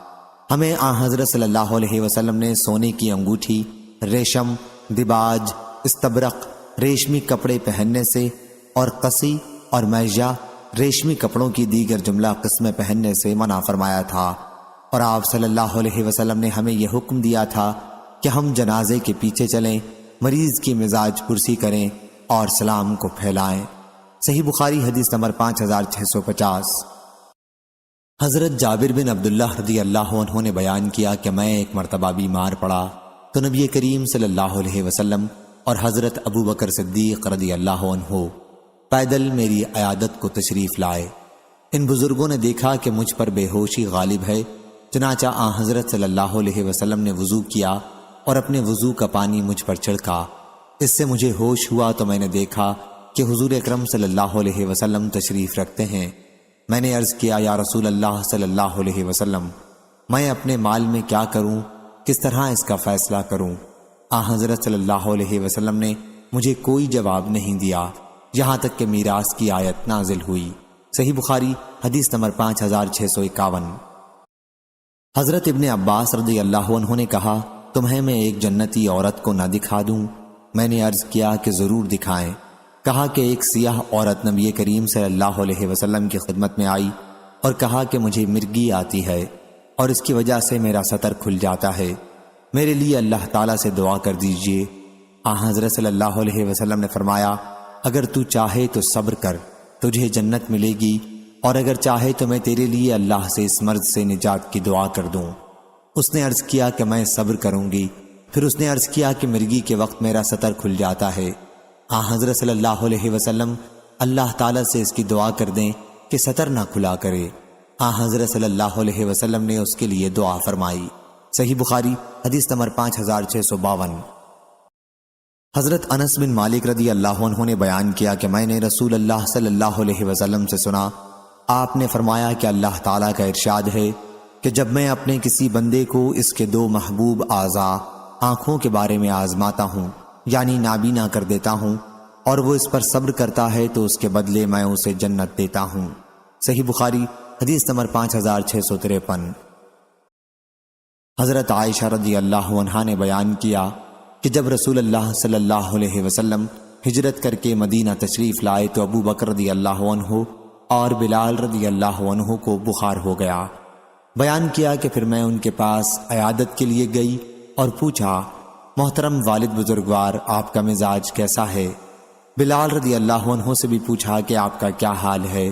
ہمیں حضرت صلی اللہ علیہ وسلم نے سونے کی انگوٹھی، ریشم، دباج، استبرق، ریشمی کپڑے پہننے سے اور قصی اور میجہ ریشمی کپڑوں کی دیگر جملہ قسمیں پہننے سے منع فرمایا تھا، اور آپ صلی اللہ علیہ وسلم نے ہمیں یہ حکم دیا تھا کہ ہم جنازے کے پیچھے چلیں، مریض کی مزاج پرسی کریں اور سلام کو پھیلائیں۔ صحیح بخاری حدیث نمبر 5650۔ حضرت جابر بن عبداللہ رضی اللہ عنہ نے بیان کیا کہ میں ایک مرتبہ بیمار پڑا تو نبی کریم صلی اللہ علیہ وسلم اور حضرت ابو بکر صدیق رضی اللہ عنہ پیدل میری عیادت کو تشریف لائے۔ ان بزرگوں نے دیکھا کہ مجھ پر بے ہوشی غالب ہے، چنانچہ حضرت صلی اللہ علیہ وسلم نے وضو کیا اور اپنے وضو کا پانی مجھ پر چھڑکا۔ اس سے مجھے ہوش ہوا تو میں نے دیکھا کہ حضور اکرم صلی اللہ علیہ وسلم تشریف رکھتے ہیں۔ میں نے عرض کیا، یا رسول اللہ صلی اللہ علیہ وسلم، میں اپنے مال میں کیا کروں، کس طرح اس کا فیصلہ کروں؟ حضرت صلی اللہ علیہ وسلم نے مجھے کوئی جواب نہیں دیا یہاں تک کہ میراث کی آیت نازل ہوئی۔ صحیح بخاری حدیث نمبر 5651۔ حضرت ابن عباس رضی اللہ عنہ نے کہا، تمہیں میں ایک جنتی عورت کو نہ دکھا دوں؟ میں نے عرض کیا کہ ضرور دکھائیں۔ کہا کہ ایک سیاہ عورت نبی کریم صلی اللہ علیہ وسلم کی خدمت میں آئی اور کہا کہ مجھے مرگی آتی ہے اور اس کی وجہ سے میرا سطر کھل جاتا ہے، میرے لیے اللہ تعالیٰ سے دعا کر دیجئے۔ حضرت صلی اللہ علیہ وسلم نے فرمایا، اگر تو چاہے تو صبر کر، تجھے جنت ملے گی، اور اگر چاہے تو میں تیرے لیے اللہ سے اس مرض سے نجات کی دعا کر دوں۔ اس نے عرض کیا کہ میں صبر کروں گی۔ پھر اس نے عرض کیا کہ مرگی کے وقت میرا سطر کھل جاتا ہے۔ حضرت صلی اللہ علیہ وسلم اللہ تعالیٰ سے اس کی دعا کر دیں کہ سطر نہ کھلا کرے۔ حضرت صلی اللہ علیہ وسلم نے اس کے لیے دعا فرمائی۔ صحیح بخاری حدیث نمبر 5652۔ حضرت انس بن مالک رضی اللہ عنہ نے بیان کیا کہ میں نے رسول اللہ صلی اللہ علیہ وسلم سے سنا، آپ نے فرمایا کہ اللہ تعالیٰ کا ارشاد ہے کہ جب میں اپنے کسی بندے کو اس کے دو محبوب اعضاء آنکھوں کے بارے میں آزماتا ہوں، یعنی نابینا کر دیتا ہوں، اور وہ اس پر صبر کرتا ہے تو اس کے بدلے میں اسے جنت دیتا ہوں۔ صحیح بخاری حدیث نمبر 5653۔ حضرت عائشہ رضی اللہ عنہا نے بیان کیا کہ جب رسول اللہ صلی اللہ علیہ وسلم ہجرت کر کے مدینہ تشریف لائے تو ابو بکر رضی اللہ عنہ اور بلال رضی اللہ عنہ کو بخار ہو گیا۔ بیان کیا کہ پھر میں ان کے پاس عیادت کے لیے گئی اور پوچھا، محترم والد بزرگوار، آپ کا مزاج کیسا ہے؟ بلال رضی اللہ عنہ سے بھی پوچھا کہ آپ کا کیا حال ہے؟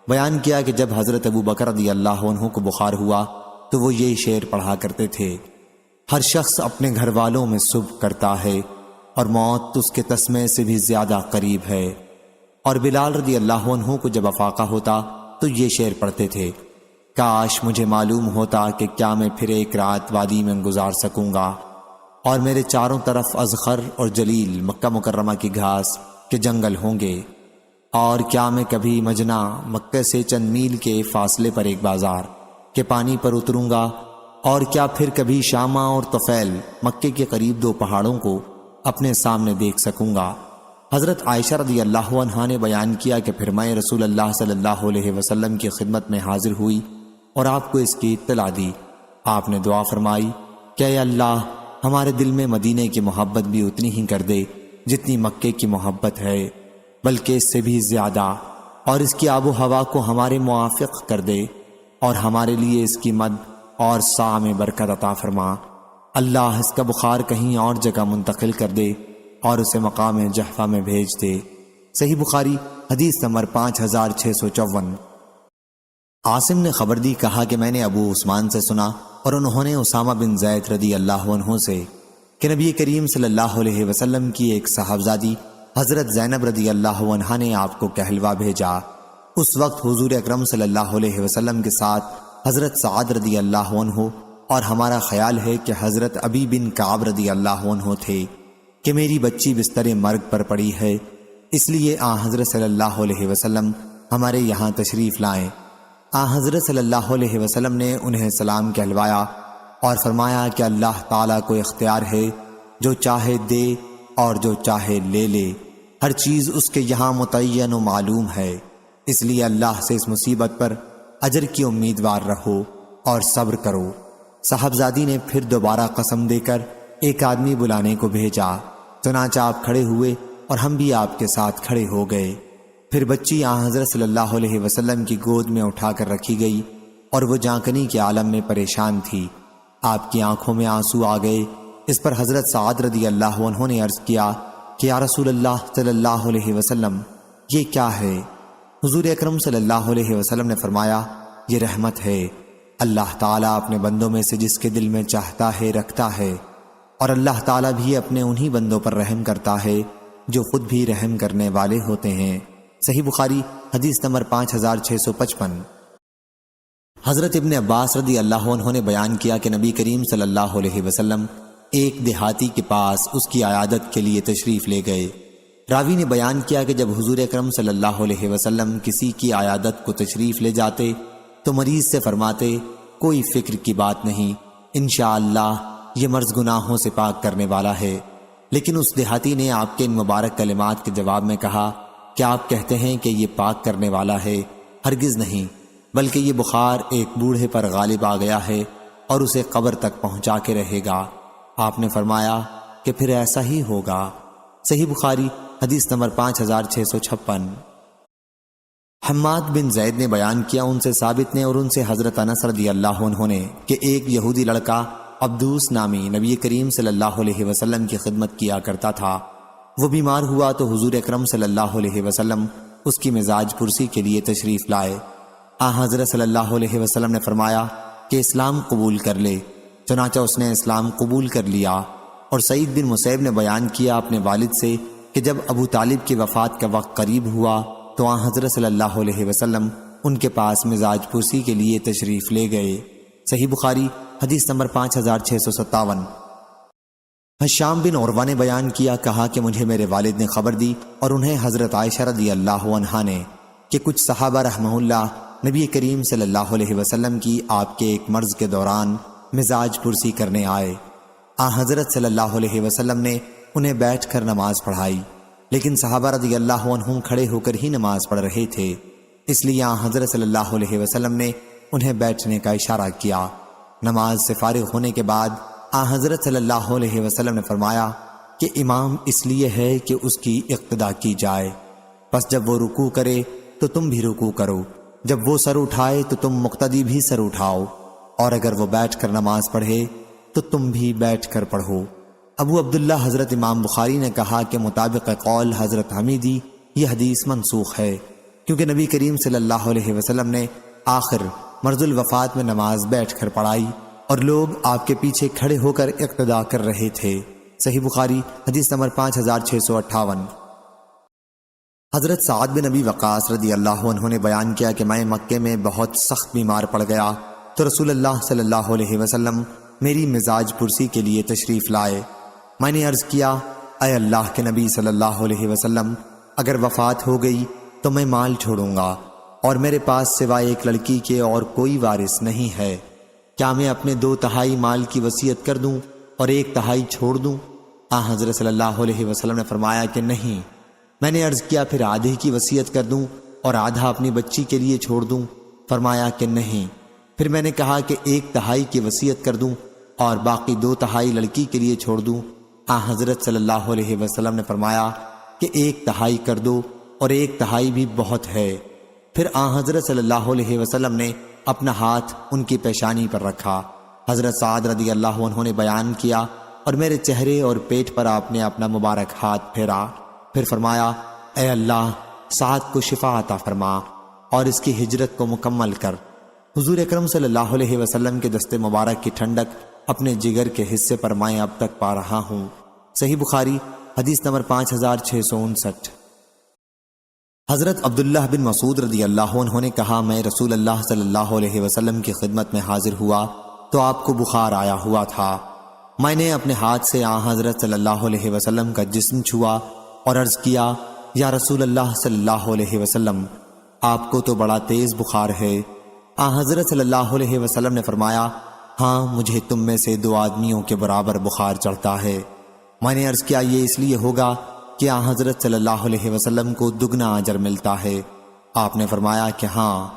بیان کیا کہ جب حضرت ابو بکر رضی اللہ عنہ کو بخار ہوا تو وہ یہ شعر پڑھا کرتے تھے، ہر شخص اپنے گھر والوں میں صبح کرتا ہے اور موت اس کے تسمے سے بھی زیادہ قریب ہے۔ اور بلال رضی اللہ عنہ کو جب افاقہ ہوتا تو یہ شعر پڑھتے تھے، کاش مجھے معلوم ہوتا کہ کیا میں پھر ایک رات وادی میں گزار سکوں گا، اور میرے چاروں طرف اذخر اور جلیل مکہ مکرمہ کی گھاس کے جنگل ہوں گے، اور کیا میں کبھی مجنہ مکہ سے چند میل کے فاصلے پر ایک بازار کے پانی پر اتروں گا، اور کیا پھر کبھی شامہ اور طفیل مکے کے قریب دو پہاڑوں کو اپنے سامنے دیکھ سکوں گا۔ حضرت عائشہ رضی اللہ عنہا نے بیان کیا کہ پھر میں رسول اللہ صلی اللہ علیہ وسلم کی خدمت میں حاضر ہوئی اور آپ کو اس کی اطلاع دی۔ آپ نے دعا فرمائی کہ اے اللہ، ہمارے دل میں مدینے کی محبت بھی اتنی ہی کر دے جتنی مکے کی محبت ہے، بلکہ اس سے بھی زیادہ، اور اس کی آب و ہوا کو ہمارے موافق کر دے، اور ہمارے لیے اس کی مد اور سا میں برکت عطا فرما۔ اللہ اس کا بخار کہیں اور جگہ منتقل کر دے اور اسے مقام جحفہ میں بھیج دے۔ صحیح بخاری حدیث نمبر 5654۔ عاصم نے خبر دی، کہا کہ میں نے ابو عثمان سے سنا اور انہوں نے اسامہ بن زید رضی اللہ عنہ سے کہ نبی کریم صلی اللہ علیہ وسلم کی ایک صاحبزادی حضرت زینب رضی اللہ عنہا نے آپ کو کہلوا بھیجا۔ اس وقت حضور اکرم صلی اللہ علیہ وسلم کے ساتھ حضرت سعد رضی اللہ عنہ اور ہمارا خیال ہے کہ حضرت ابی بن کعب رضی اللہ عنہ تھے کہ میری بچی بستر مرگ پر پڑی ہے، اس لیے حضرت صلی اللہ علیہ وسلم ہمارے یہاں تشریف لائیں۔ حضرت صلی اللہ علیہ وسلم نے انہیں سلام کہلوایا اور فرمایا کہ اللہ تعالیٰ کو اختیار ہے، جو چاہے دے اور جو چاہے لے لے، ہر چیز اس کے یہاں متعین و معلوم ہے، اس لیے اللہ سے اس مصیبت پر اجر کی امیدوار رہو اور صبر کرو۔ صاحبزادی نے پھر دوبارہ قسم دے کر ایک آدمی بلانے کو بھیجا، چنانچہ آپ کھڑے ہوئے اور ہم بھی آپ کے ساتھ کھڑے ہو گئے۔ پھر بچی حضرت صلی اللہ علیہ وسلم کی گود میں اٹھا کر رکھی گئی اور وہ جانکنی کے عالم میں پریشان تھی، آپ کی آنکھوں میں آنسو آ گئے۔ اس پر حضرت سعد رضی اللہ عنہ نے عرض کیا کہ یا رسول اللہ صلی اللہ علیہ وسلم، یہ کیا ہے؟ حضور اکرم صلی اللہ علیہ وسلم نے فرمایا، یہ رحمت ہے، اللہ تعالیٰ اپنے بندوں میں سے جس کے دل میں چاہتا ہے رکھتا ہے۔ اور اللہ تعالیٰ بھی اپنے انہی بندوں پر رحم کرتا ہے جو خود بھی رحم کرنے والے ہوتے ہیں۔ صحیح بخاری حدیث نمبر 5655۔ حضرت ابن عباس رضی اللہ عنہ نے بیان کیا کہ نبی کریم صلی اللہ علیہ وسلم ایک دیہاتی کے پاس اس کی عیادت کے لیے تشریف لے گئے۔ راوی نے بیان کیا کہ جب حضور اکرم صلی اللہ علیہ وسلم کسی کی عیادت کو تشریف لے جاتے تو مریض سے فرماتے، کوئی فکر کی بات نہیں، انشاءاللہ یہ مرض گناہوں سے پاک کرنے والا ہے۔ لیکن اس دیہاتی نے آپ کے ان مبارک کلمات کے جواب میں کہا کہ آپ کہتے ہیں کہ یہ پاک کرنے والا ہے، ہرگز نہیں، بلکہ یہ بخار ایک بوڑھے پر غالب آ گیا ہے اور اسے قبر تک پہنچا کے رہے گا۔ آپ نے فرمایا کہ پھر ایسا ہی ہوگا۔ صحیح بخاری حدیث نمبر 5656۔ حماد بن زید نے بیان کیا، ان سے ثابت نے اور ان سے حضرت انس رضی اللہ عنہ نے، کہ ایک یہودی لڑکا عبدوس نامی نبی کریم صلی اللہ علیہ وسلم کی خدمت کیا کرتا تھا۔ وہ بیمار ہوا تو حضور اکرم صلی اللہ علیہ وسلم اس کی مزاج پرسی کے لیے تشریف لائے۔ حضرت صلی اللہ علیہ وسلم نے فرمایا کہ اسلام قبول کر لے، چنانچہ اس نے اسلام قبول کر لیا۔ اور سعید بن مسیب نے بیان کیا اپنے والد سے کہ جب ابو طالب کی وفات کا وقت قریب ہوا تو حضرت صلی اللہ علیہ وسلم ان کے پاس مزاج پرسی کے لیے تشریف لے گئے۔ صحیح بخاری حدیث نمبر 5657۔ حشام بن عروہ نے بیان کیا، کہا کہ مجھے میرے والد نے خبر دی اور انہیں حضرت عائشہ رضی اللہ عنہا نے کہ کچھ صحابہ رحمہ اللہ نبی کریم صلی اللہ علیہ وسلم کی آپ کے ایک مرض کے دوران مزاج پرسی کرنے آئے۔ حضرت صلی اللہ علیہ وسلم نے انہیں بیٹھ کر نماز پڑھائی، لیکن صحابہ رضی اللہ عنہم کھڑے ہو کر ہی نماز پڑھ رہے تھے، اس لیے حضرت صلی اللہ علیہ وسلم نے انہیں بیٹھنے کا اشارہ کیا۔ نماز سے فارغ ہونے کے بعد حضرت صلی اللہ علیہ وسلم نے فرمایا کہ امام اس لیے ہے کہ اس کی اقتداء کی جائے، پس جب وہ رکوع کرے تو تم بھی رکوع کرو، جب وہ سر اٹھائے تو تم مقتدی بھی سر اٹھاؤ، اور اگر وہ بیٹھ کر نماز پڑھے تو تم بھی بیٹھ کر پڑھو۔ ابو عبداللہ حضرت امام بخاری نے کہا کہ مطابق قول حضرت حمیدی یہ حدیث منسوخ ہے، کیونکہ نبی کریم صلی اللہ علیہ وسلم نے آخر مرض الوفات میں نماز بیٹھ کر پڑھائی اور لوگ آپ کے پیچھے کھڑے ہو کر اقتداء کر رہے تھے۔ صحیح بخاری حدیث نمبر 5658۔ حضرت سعد بن ابی وقاص رضی اللہ عنہ نے بیان کیا کہ میں مکے میں بہت سخت بیمار پڑ گیا تو رسول اللہ صلی اللہ علیہ وسلم میری مزاج پرسی کے لیے تشریف لائے۔ میں نے عرض کیا، اے اللہ کے نبی صلی اللہ علیہ وسلم، اگر وفات ہو گئی تو میں مال چھوڑوں گا اور میرے پاس سوائے ایک لڑکی کے اور کوئی وارث نہیں ہے، کیا میں اپنے 2/3 مال کی وصیت کر دوں اور 1/3 چھوڑ دوں؟ حضرت صلی اللہ علیہ وسلم نے فرمایا کہ نہیں۔ میں نے عرض کیا، پھر آدھے کی وصیت کر دوں اور آدھا اپنی بچی کے لیے چھوڑ دوں؟ فرمایا کہ نہیں۔ پھر میں نے کہا کہ 1/3 کی وصیت کر دوں اور باقی 2/3 لڑکی کے لیے چھوڑ دوں؟ حضرت صلی اللہ علیہ وسلم نے فرمایا کہ 1/3 کر دو اور 1/3 بھی بہت ہے۔ پھر حضرت صلی اللہ علیہ وسلم نے اپنا ہاتھ ان کی پیشانی پر رکھا۔ حضرت سعد رضی اللہ عنہ نے بیان کیا اور میرے چہرے اور پیٹ پر آپ نے اپنا مبارک ہاتھ پھیرا، پھر فرمایا، اے اللہ، سعد کو شفا عطا فرما اور اس کی ہجرت کو مکمل کر۔ حضور اکرم صلی اللہ علیہ وسلم کے دست مبارک کی ٹھنڈک اپنے جگر کے حصے پر میں اب تک پا رہا ہوں۔ صحیح بخاری حدیث نمبر 5659۔ حضرت عبداللہ بن مسعود رضی اللہ عنہ نے کہا، میں رسول اللہ صلی اللہ علیہ وسلم کی خدمت میں حاضر ہوا تو آپ کو بخار آیا ہوا تھا۔ میں نے اپنے ہاتھ سے حضرت صلی اللہ علیہ وسلم کا جسم چھوا اور عرض کیا، یا رسول اللہ صلی اللہ علیہ وسلم، آپ کو تو بڑا تیز بخار ہے۔ حضرت صلی اللہ علیہ وسلم نے فرمایا، ہاں، مجھے تم میں سے 2 آدمیوں کے برابر بخار چڑھتا ہے۔ میں نے عرض کیا، یہ اس لیے ہوگا کہ حضرت صلی اللہ علیہ وسلم کو دگنا اجر ملتا ہے۔ آپ نے فرمایا کہ ہاں۔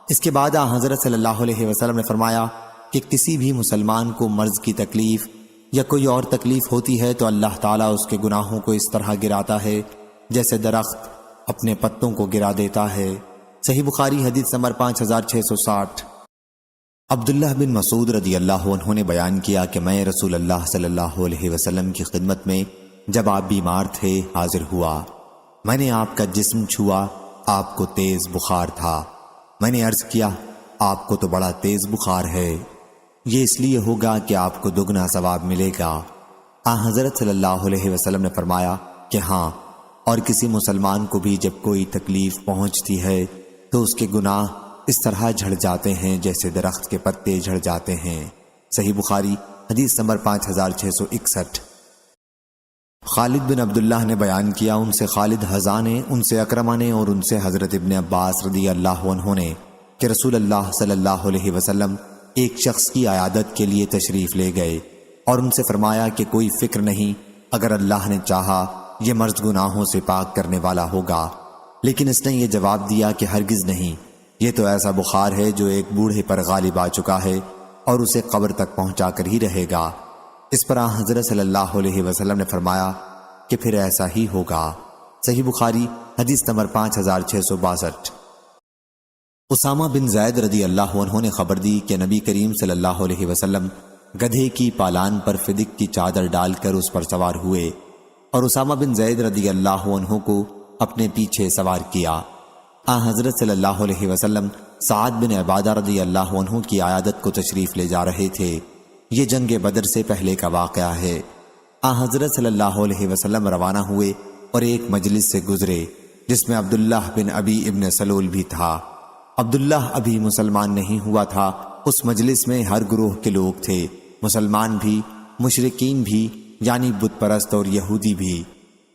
اس کے بعد حضرت صلی اللہ علیہ وسلم نے فرمایا کہ کسی بھی مسلمان کو مرض کی تکلیف یا کوئی اور تکلیف ہوتی ہے تو اللہ تعالیٰ اس کے گناہوں کو اس طرح گراتا ہے جیسے درخت اپنے پتوں کو گرا دیتا ہے۔ صحیح بخاری حدیث نمبر 5660۔ عبداللہ بن مسعود رضی اللہ عنہ نے بیان کیا کہ میں رسول اللہ صلی اللہ علیہ وسلم کی خدمت میں جب آپ بیمار تھے حاضر ہوا۔ میں نے آپ کا جسم چھوا، آپ کو تیز بخار تھا۔ میں نے عرض کیا، آپ کو تو بڑا تیز بخار ہے، یہ اس لیے ہوگا کہ آپ کو دگنا ثواب ملے گا۔ حضرت صلی اللہ علیہ وسلم نے فرمایا کہ ہاں، اور کسی مسلمان کو بھی جب کوئی تکلیف پہنچتی ہے تو اس کے گناہ اس طرح جھڑ جاتے ہیں جیسے درخت کے پتے جھڑ جاتے ہیں۔ صحیح بخاری حدیث نمبر 5661۔ خالد بن عبداللہ نے بیان کیا، ان سے خالد حذا نے، ان سے اکرمہ نے، اور ان سے حضرت ابن عباس رضی اللہ عنہ نے کہ رسول اللہ صلی اللہ علیہ وسلم ایک شخص کی عیادت کے لیے تشریف لے گئے اور ان سے فرمایا کہ کوئی فکر نہیں، اگر اللہ نے چاہا یہ مرض گناہوں سے پاک کرنے والا ہوگا۔ لیکن اس نے یہ جواب دیا کہ ہرگز نہیں، یہ تو ایسا بخار ہے جو ایک بوڑھے پر غالب آ چکا ہے اور اسے قبر تک پہنچا کر ہی رہے گا۔ اس پر حضرت صلی اللہ علیہ وسلم نے فرمایا کہ پھر ایسا ہی ہوگا۔ صحیح بخاری حدیث نمبر 5662۔ اسامہ بن زید رضی اللہ عنہ نے خبر دی کہ نبی کریم صلی اللہ علیہ وسلم گدھے کی پالان پر فدق کی چادر ڈال کر اس پر سوار ہوئے اور اسامہ بن زید رضی اللہ عنہ کو اپنے پیچھے سوار کیا۔ حضرت صلی اللہ علیہ وسلم سعد بن عبادہ رضی اللہ عنہ کی عیادت کو تشریف لے جا رہے تھے۔ یہ جنگ بدر سے پہلے کا واقعہ ہے۔ حضرت صلی اللہ علیہ وسلم روانہ ہوئے اور ایک مجلس سے گزرے جس میں عبداللہ بن ابی ابن سلول بھی تھا۔ عبداللہ ابھی مسلمان نہیں ہوا تھا۔ اس مجلس میں ہر گروہ کے لوگ تھے، مسلمان بھی، مشرکین بھی یعنی بت پرست اور یہودی بھی۔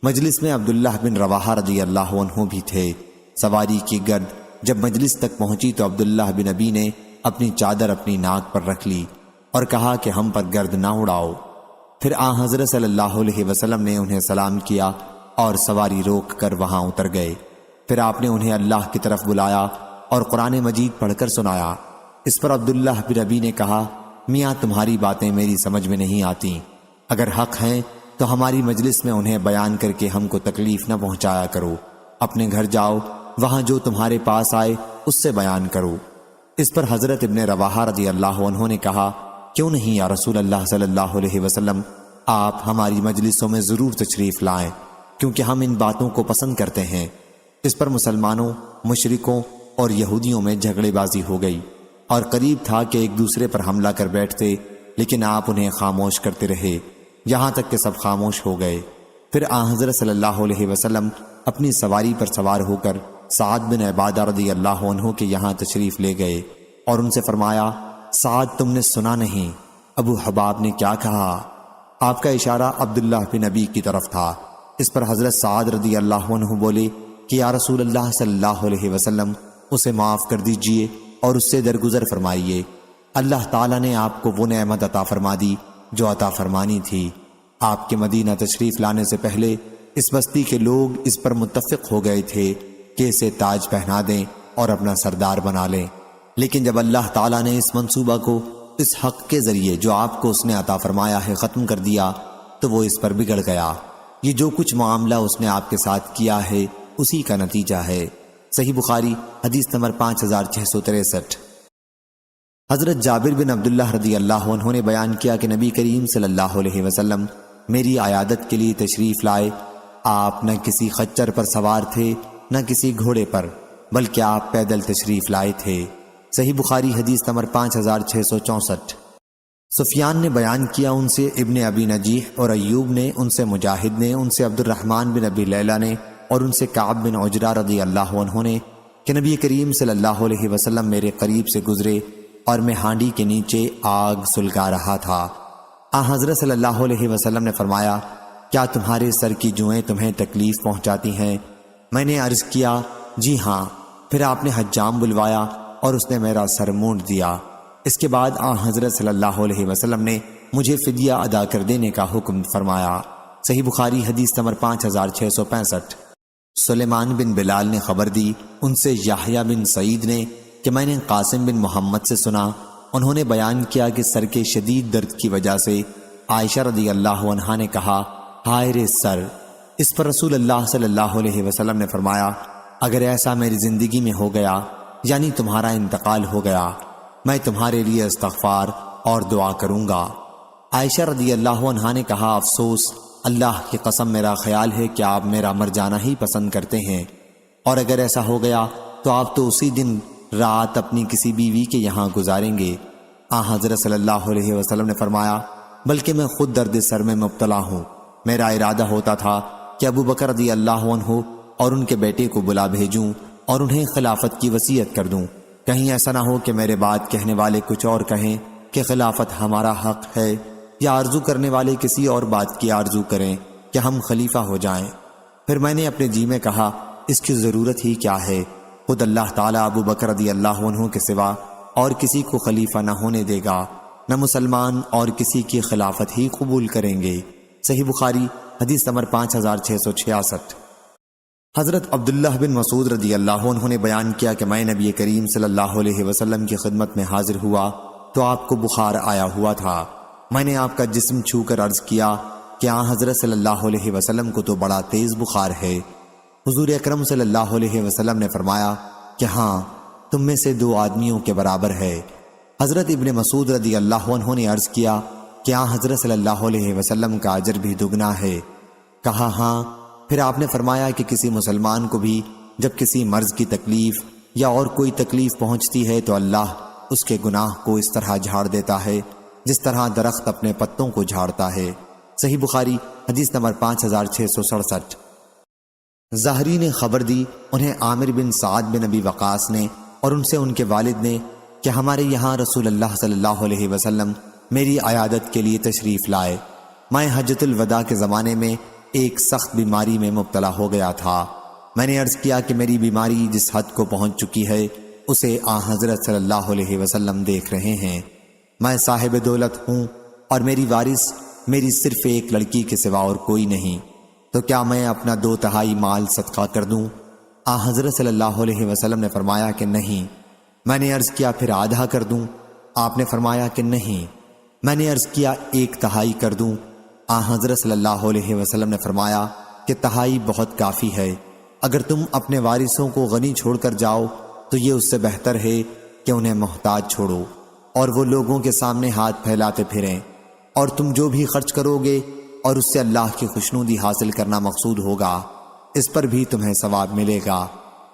مجلس میں عبداللہ بن رواحہ رضی اللہ عنہ بھی تھے۔ سواری کی گرد جب مجلس تک پہنچی تو عبداللہ بن ابی نے اپنی چادر اپنی ناک پر رکھ لی اور کہا کہ ہم پر گرد نہ اڑاؤ۔ پھر حضرت صلی اللہ علیہ وسلم نے انہیں سلام کیا اور سواری روک کر وہاں اتر گئے۔ پھر آپ نے انہیں اللہ کی طرف بلایا اور قرآن مجید پڑھ کر سنایا۔ اس پر عبداللہ بن ابی نے کہا، میاں تمہاری باتیں میری سمجھ میں نہیں آتی، اگر حق ہیں تو ہماری مجلس میں انہیں بیان کر کے ہم کو تکلیف نہ پہنچایا کرو، اپنے گھر جاؤ، وہاں جو تمہارے پاس آئے اس سے بیان کرو۔ اس پر حضرت ابن رواحہ رضی اللہ عنہ نے کہا، کیوں نہیں یا رسول اللہ صلی اللہ علیہ وسلم، آپ ہماری مجلسوں میں ضرور تشریف لائیں کیونکہ ہم ان باتوں کو پسند کرتے ہیں۔ اس پر مسلمانوں، مشرکوں اور یہودیوں میں جھگڑے بازی ہو گئی اور قریب تھا کہ ایک دوسرے پر حملہ کر بیٹھتے، لیکن آپ انہیں خاموش کرتے رہے یہاں تک کہ سب خاموش ہو گئے۔ پھر حضرت صلی اللہ علیہ وسلم اپنی سواری پر سوار ہو کر سعد بن عبادہ رضی اللہ عنہ کے یہاں تشریف لے گئے اور ان سے فرمایا، سعد تم نے سنا نہیں ابو حباب نے کیا کہا؟ آپ کا اشارہ عبداللہ بن ابی کی طرف تھا۔ اس پر حضرت سعد رضی اللہ عنہ بولے کہ یا رسول اللہ صلی اللہ علیہ وسلم، اسے معاف کر دیجئے اور اس سے درگزر فرمائیے، اللہ تعالیٰ نے آپ کو وہ نعمت عطا فرما دی جو عطا فرمانی تھی۔ آپ کے مدینہ تشریف لانے سے پہلے اس بستی کے لوگ اس پر متفق ہو گئے تھے کہ اسے تاج پہنا دیں اور اپنا سردار بنا لیں، لیکن جب اللہ تعالیٰ نے اس منصوبہ کو اس حق کے ذریعے جو آپ کو اس نے عطا فرمایا ہے ختم کر دیا تو وہ اس پر بگڑ گیا۔ یہ جو کچھ معاملہ اس نے آپ کے ساتھ کیا ہے اسی کا نتیجہ ہے۔ صحیح بخاری حدیث نمبر 5663۔ حضرت جابر بن عبداللہ رضی اللہ عنہ نے بیان کیا کہ نبی کریم صلی اللہ علیہ وسلم میری عیادت کے لیے تشریف لائے۔ آپ نہ کسی خچر پر سوار تھے نہ کسی گھوڑے پر، بلکہ آپ پیدل تشریف لائے تھے۔ صحیح بخاری حدیث نمبر 5664۔ سفیان نے بیان کیا، ان سے ابن ابی نجیح اور ایوب نے، ان سے مجاہد نے، ان سے عبد الرحمن بن ابی لیلہ نے اور ان سے کعب بن عجرہ رضی اللہ عنہ نے کہ نبی کریم صلی اللہ علیہ وسلم میرے قریب سے گزرے اور میں ہانڈی کے نیچے آگ سلگا رہا تھا۔ حضرت صلی اللہ علیہ وسلم نے فرمایا، کیا تمہارے سر کی جوئیں تمہیں تکلیف پہنچاتی ہیں؟ میں نے عرض کیا، جی ہاں۔ پھر آپ نے حجام بلوایا اور اس نے میرا سر مونڈ دیا۔ اس کے بعد حضرت صلی اللہ علیہ وسلم نے مجھے فدیہ ادا کر دینے کا حکم فرمایا۔ صحیح بخاری حدیث نمبر 5665۔ سلیمان بن بلال نے خبر دی، ان سے یحییٰ بن سعید نے کہ میں نے قاسم بن محمد سے سنا، انہوں نے بیان کیا کہ سر کے شدید درد کی وجہ سے عائشہ رضی اللہ عنہا نے کہا، ہائے رے سر۔ اس پر رسول اللہ صلی اللہ علیہ وسلم نے فرمایا، اگر ایسا میری زندگی میں ہو گیا یعنی تمہارا انتقال ہو گیا، میں تمہارے لیے استغفار اور دعا کروں گا۔ عائشہ رضی اللہ عنہا نے کہا، افسوس، اللہ کی قسم میرا خیال ہے کہ آپ میرا مر جانا ہی پسند کرتے ہیں، اور اگر ایسا ہو گیا تو آپ تو اسی دن رات اپنی کسی بیوی کے یہاں گزاریں گے۔ حضرت صلی اللہ علیہ وسلم نے فرمایا، بلکہ میں خود درد سر میں مبتلا ہوں۔ میرا ارادہ ہوتا تھا کہ ابو بکر رضی اللہ عنہ اور ان کے بیٹے کو بلا بھیجوں اور انہیں خلافت کی وصیت کر دوں، کہیں ایسا نہ ہو کہ میرے بعد کہنے والے کچھ اور کہیں کہ خلافت ہمارا حق ہے، یا آرزو کرنے والے کسی اور بات کی آرزو کریں کہ ہم خلیفہ ہو جائیں۔ پھر میں نے اپنے جی میں کہا اس کی ضرورت ہی کیا ہے، خود اللہ تعالیٰ ابو بکر رضی اللہ عنہ کے سوا اور کسی کو خلیفہ نہ ہونے دے گا، نہ مسلمان اور کسی کی خلافت ہی قبول کریں گے۔ صحیح بخاری حدیث نمبر 5666۔ حضرت عبداللہ بن مسعود رضی اللہ عنہ نے بیان کیا کہ میں نبی کریم صلی اللہ علیہ وسلم کی خدمت میں حاضر ہوا تو آپ کو بخار آیا ہوا تھا۔ میں نے آپ کا جسم چھو کر عرض کیا کہ حضرت صلی اللہ علیہ وسلم کو تو بڑا تیز بخار ہے۔ حضور اکرم صلی اللہ علیہ وسلم نے فرمایا کہ ہاں، تم میں سے 2 آدمیوں کے برابر ہے۔ حضرت ابن مسعود رضی اللہ عنہ نے عرض کیا کہ حضرت صلی اللہ علیہ وسلم کا اجر بھی دگنا ہے۔ کہا ہاں۔ پھر آپ نے فرمایا کہ کسی مسلمان کو بھی جب کسی مرض کی تکلیف یا اور کوئی تکلیف پہنچتی ہے تو اللہ اس کے گناہ کو اس طرح جھاڑ دیتا ہے جس طرح درخت اپنے پتوں کو جھاڑتا ہے۔ صحیح بخاری حدیث نمبر 5667۔ زہری نے خبر دی، انہیں عامر بن سعد بن ابی وقاص نے اور ان سے ان کے والد نے کہ ہمارے یہاں رسول اللہ صلی اللہ علیہ وسلم میری عیادت کے لیے تشریف لائے۔ میں حجۃ الوداع کے زمانے میں ایک سخت بیماری میں مبتلا ہو گیا تھا۔ میں نے عرض کیا کہ میری بیماری جس حد کو پہنچ چکی ہے اسے حضرت صلی اللہ علیہ وسلم دیکھ رہے ہیں۔ میں صاحب دولت ہوں اور میری وارث میری صرف ایک لڑکی کے سوا اور کوئی نہیں، تو کیا میں اپنا 2/3 مال صدقہ کر دوں؟ حضرت صلی اللہ علیہ وسلم نے فرمایا کہ نہیں۔ میں نے عرض کیا پھر آدھا کر دوں؟ آپ نے فرمایا کہ نہیں۔ میں نے عرض کیا 1/3 کر دوں؟ حضرت صلی اللہ علیہ وسلم نے فرمایا کہ 1/3 بہت کافی ہے۔ اگر تم اپنے وارثوں کو غنی چھوڑ کر جاؤ تو یہ اس سے بہتر ہے کہ انہیں محتاج چھوڑو اور وہ لوگوں کے سامنے ہاتھ پھیلاتے پھریں، اور تم جو بھی خرچ کرو گے اور اس سے اللہ کی خوشنودی حاصل کرنا مقصود ہوگا، اس پر بھی تمہیں ثواب ملے گا،